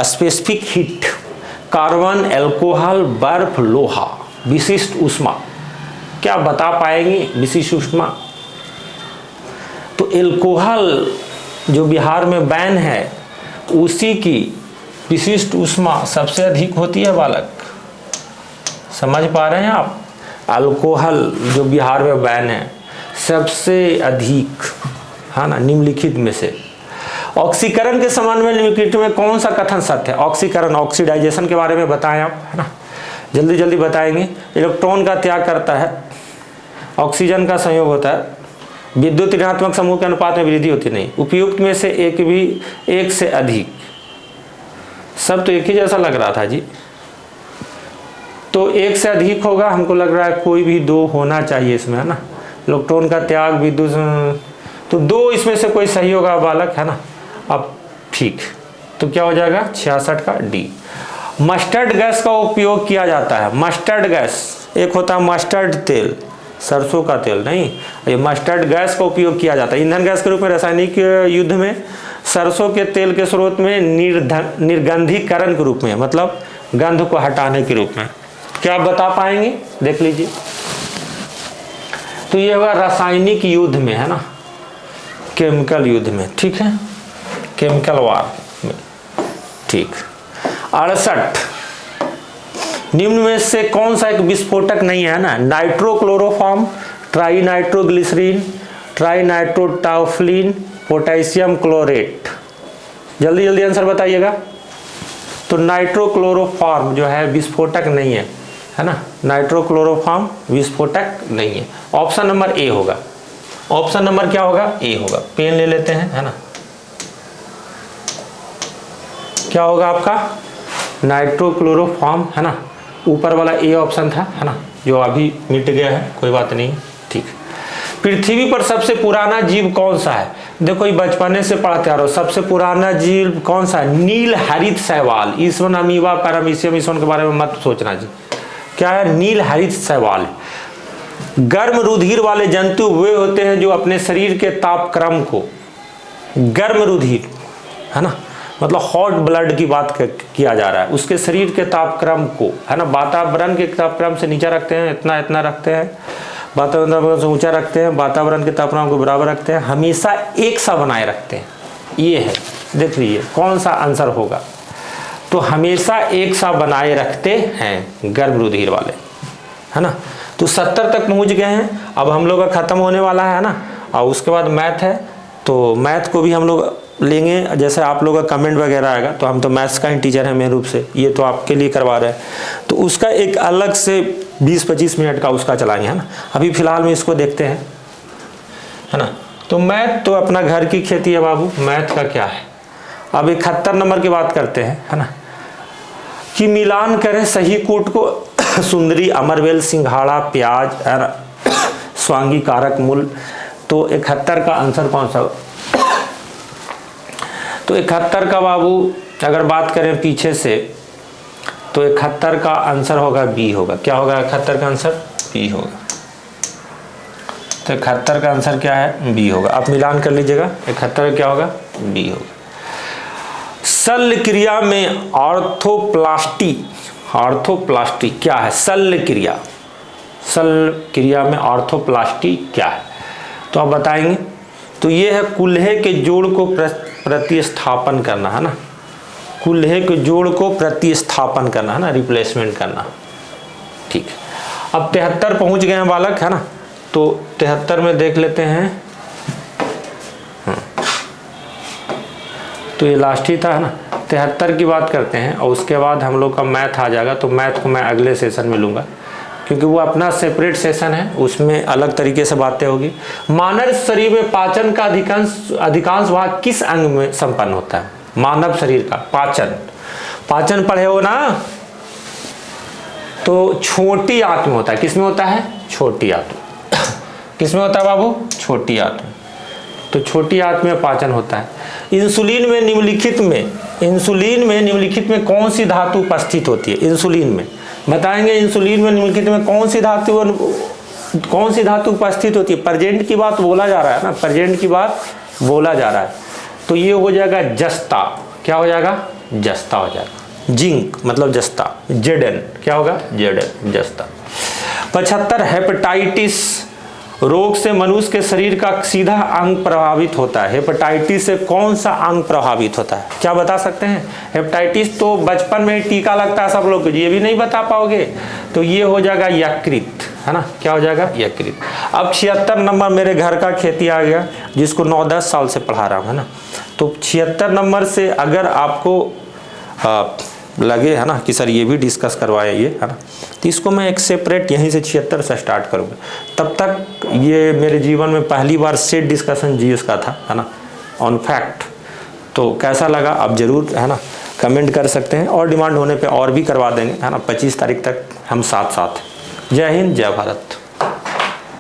[SPEAKER 1] स्पेसिफिक हीट, कार्बन, अल्कोहल, बर्फ, लोहा। विशिष्ट ऊष्मा क्या बता पाएंगे, विशिष्ट ऊष्मा? तो अल्कोहल जो बिहार में बैन है, उसी की विशिष्ट ऊष्मा सबसे अधिक होती है बालक, समझ पा रहे हैं आप? अल्कोहल जो बिहार में बैन है सबसे अधिक, है ना, निम्नलिखित में से। ऑक्सीकरण के संबंध में निम्नलिखित में कौन सा कथन सत्य है? ऑक्सीकरण, ऑक्सीडाइजेशन के बारे में बताएं आप, है ना, जल्दी जल्दी बताएंगे। इलेक्ट्रॉन का त्याग करता है, ऑक्सीजन का संयोग होता है, विद्युत ऋणात्मक समूह के अनुपात में वृद्धि होती नहीं, उपयुक्त में से एक से अधिक, सब तो एक ही जैसा लग रहा था जी। तो एक से अधिक होगा, हमको लग रहा है कोई भी दो होना चाहिए इसमें, है ना, इलेक्ट्रॉन का त्याग, विद्युत, तो दो इसमें से कोई सही होगा बालक, है ना। अब ठीक, तो क्या हो जाएगा 66 का डी। मस्टर्ड गैस का उपयोग किया जाता है, मस्टर्ड गैस, एक होता है मस्टर्ड तेल, सरसों का तेल नहीं, ये मस्टर्ड गैस का उपयोग किया जाता है ईंधन गैस के रूप में रासायनिक युद्ध में, सरसों के तेल के स्रोत में, निर्गंधीकरण के रूप में, मतलब गंध को हटाने के रूप में। क्या आप बता पाएंगे, देख लीजिए। तो ये होगा रासायनिक युद्ध में, है ना, केमिकल युद्ध में, ठीक है, केमिकल वार में। ठीक। 68, निम्न में से कौन सा एक विस्फोटक नहीं है ना, नाइट्रोक्लोरोफॉर्म, ट्राइनाइट्रोग्लिसरीन, ट्राइनाइट्रोटाउफ्लिन, पोटेशियम क्लोरेट। जल्दी जल्दी आंसर बताइएगा। तो नाइट्रोक्लोरोफॉर्म जो है विस्फोटक नहीं है ना, नाइट्रोक्लोरोफॉर्म विस्फोटक नहीं है। ऑप्शन नंबर ए होगा, ऑप्शन नंबर क्या होगा, ए होगा। पेन ले लेते हैं, है ना, क्या होगा आपका, नाइट्रोक्लोरोफॉर्म, है ना, ऊपर वाला ए ऑप्शन था, है ना, जो अभी मिट गया है, कोई बात नहीं। ठीक। पृथ्वी पर सबसे पुराना जीव कौन सा है? देखो ये बचपने से पढ़ते आ रहे हो, सबसे पुराना जीव कौन सा है, नील हरित शैवाल। ईसवन, अमीबा, पैरामीशियम, ईसवन के बारे में मत सोचना जी, क्या है, नील हरित शैवाल। गर्म रुधिर वाले जंतु वे होते हैं जो अपने शरीर के तापक्रम को, गर्म रुधिर, है ना, मतलब हॉट ब्लड की बात किया जा रहा है, उसके शरीर के तापक्रम को, है ना, वातावरण के तापक्रम से नीचा रखते हैं, इतना इतना रखते हैं, वातावरण से ऊंचा रखते हैं, वातावरण के तापक्रम को बराबर रखते हैं, हमेशा एक सा बनाए रखते हैं। ये है, देख लीजिए कौन सा आंसर होगा। तो हमेशा एक सा बनाए रखते हैं गर्म रुधिर वाले, है ना। तो 70 तक पहुंच गए हैं, अब हम लोग का खत्म होने वाला है ना, और उसके बाद मैथ है, तो मैथ को भी हम लोग लेंगे। जैसे आप लोगों का कमेंट वगैरह आएगा, तो हम तो मैथ्स का ही टीचर है मेरे रूप से, ये तो आपके लिए करवा रहे हैं, तो उसका एक अलग से 20-25 मिनट का उसका चलाएंगे, है ना। अभी फिलहाल में इसको देखते हैं, है ना। तो मैथ तो अपना घर की खेती है बाबू, मैथ का क्या है। अब 71 नंबर की बात करते हैं, है ना, कि मिलान करें सही कूट को, सुंदरी, अमरवेल, सिंघाड़ा, प्याज, है ना, स्वांगी कारक मूल। तो 71 का आंसर कौन सा? तो 71 का बाबू अगर बात करें पीछे से, तो 71 का आंसर होगा बी होगा। क्या होगा 71 का आंसर? बी होगा। तो 71 का आंसर क्या है? बी होगा। आप मिलान कर लीजिएगा, 71 क्या होगा? बी होगा। शल्य क्रिया में ऑर्थोप्लास्टी क्या है? शल्य क्रिया में ऑर्थोप्लास्टी क्या है? तो आप बताएंगे। तो ये है कुल्हे के जोड़ को प्रतिस्थापन करना, है ना, कुल्हे के जोड़ को प्रतिस्थापन करना, है ना, रिप्लेसमेंट करना। ठीक है, अब 73 पहुंच गए हैं बालक, है ना। तो 73 में देख लेते हैं। तो ये लास्ट ही था, है ना। 73 की बात करते हैं और उसके बाद हम लोग का मैथ आ जाएगा। तो मैथ को मैं अगले सेशन में लूँगा, क्योंकि वो अपना सेपरेट सेशन है, उसमें अलग तरीके से बातें होगी। मानव शरीर में पाचन का अधिकांश भाग किस अंग में संपन्न होता है? मानव शरीर का पाचन पढ़े हो ना, तो छोटी आंत में होता है। किस में होता है? छोटी आंत में। किस में होता है बाबू? छोटी आंत में। तो छोटी आंत में पाचन होता है। इंसुलिन में निम्नलिखित में कौन सी धातु उपस्थित होती है? इंसुलिन में बताएंगे। इंसुलिन में निम्नलिखित में कौन सी धातु उपस्थित होती है? प्रेजेंट की बात बोला जा रहा है ना, प्रेजेंट की बात बोला जा रहा है। तो ये हो जाएगा जस्ता। क्या हो जाएगा? जस्ता हो जाएगा। जिंक मतलब जस्ता। Zn क्या होगा? Zn जस्ता। 75 हेपेटाइटिस रोग से मनुष्य के शरीर का सीधा अंग प्रभावित होता है। हेपेटाइटिस से कौन सा अंग प्रभावित होता है? क्या बता सकते हैं? हेपेटाइटिस तो बचपन में ही टीका लगता है सब लोग को, ये भी नहीं बता पाओगे। तो ये हो जाएगा यकृत, है ना। क्या हो जाएगा? यकृत। अब 76 नंबर मेरे घर का खेती आ गया, जिसको 9-10 साल से पढ़ा रहा हूँ, है ना। तो 76 नंबर से अगर आपको लगे, है ना, कि सर ये भी डिस्कस करवाए ये, है ना, तो इसको मैं एक सेपरेट यहीं से 76 से स्टार्ट करूँगा। तब तक ये मेरे जीवन में पहली बार सेट डिस्कशन जीएस का था, है ना, ऑन फैक्ट। तो कैसा लगा आप जरूर, है ना, कमेंट कर सकते हैं, और डिमांड होने पे और भी करवा देंगे, है ना। 25 तारीख तक हम साथ। जय हिंद, जय भारत।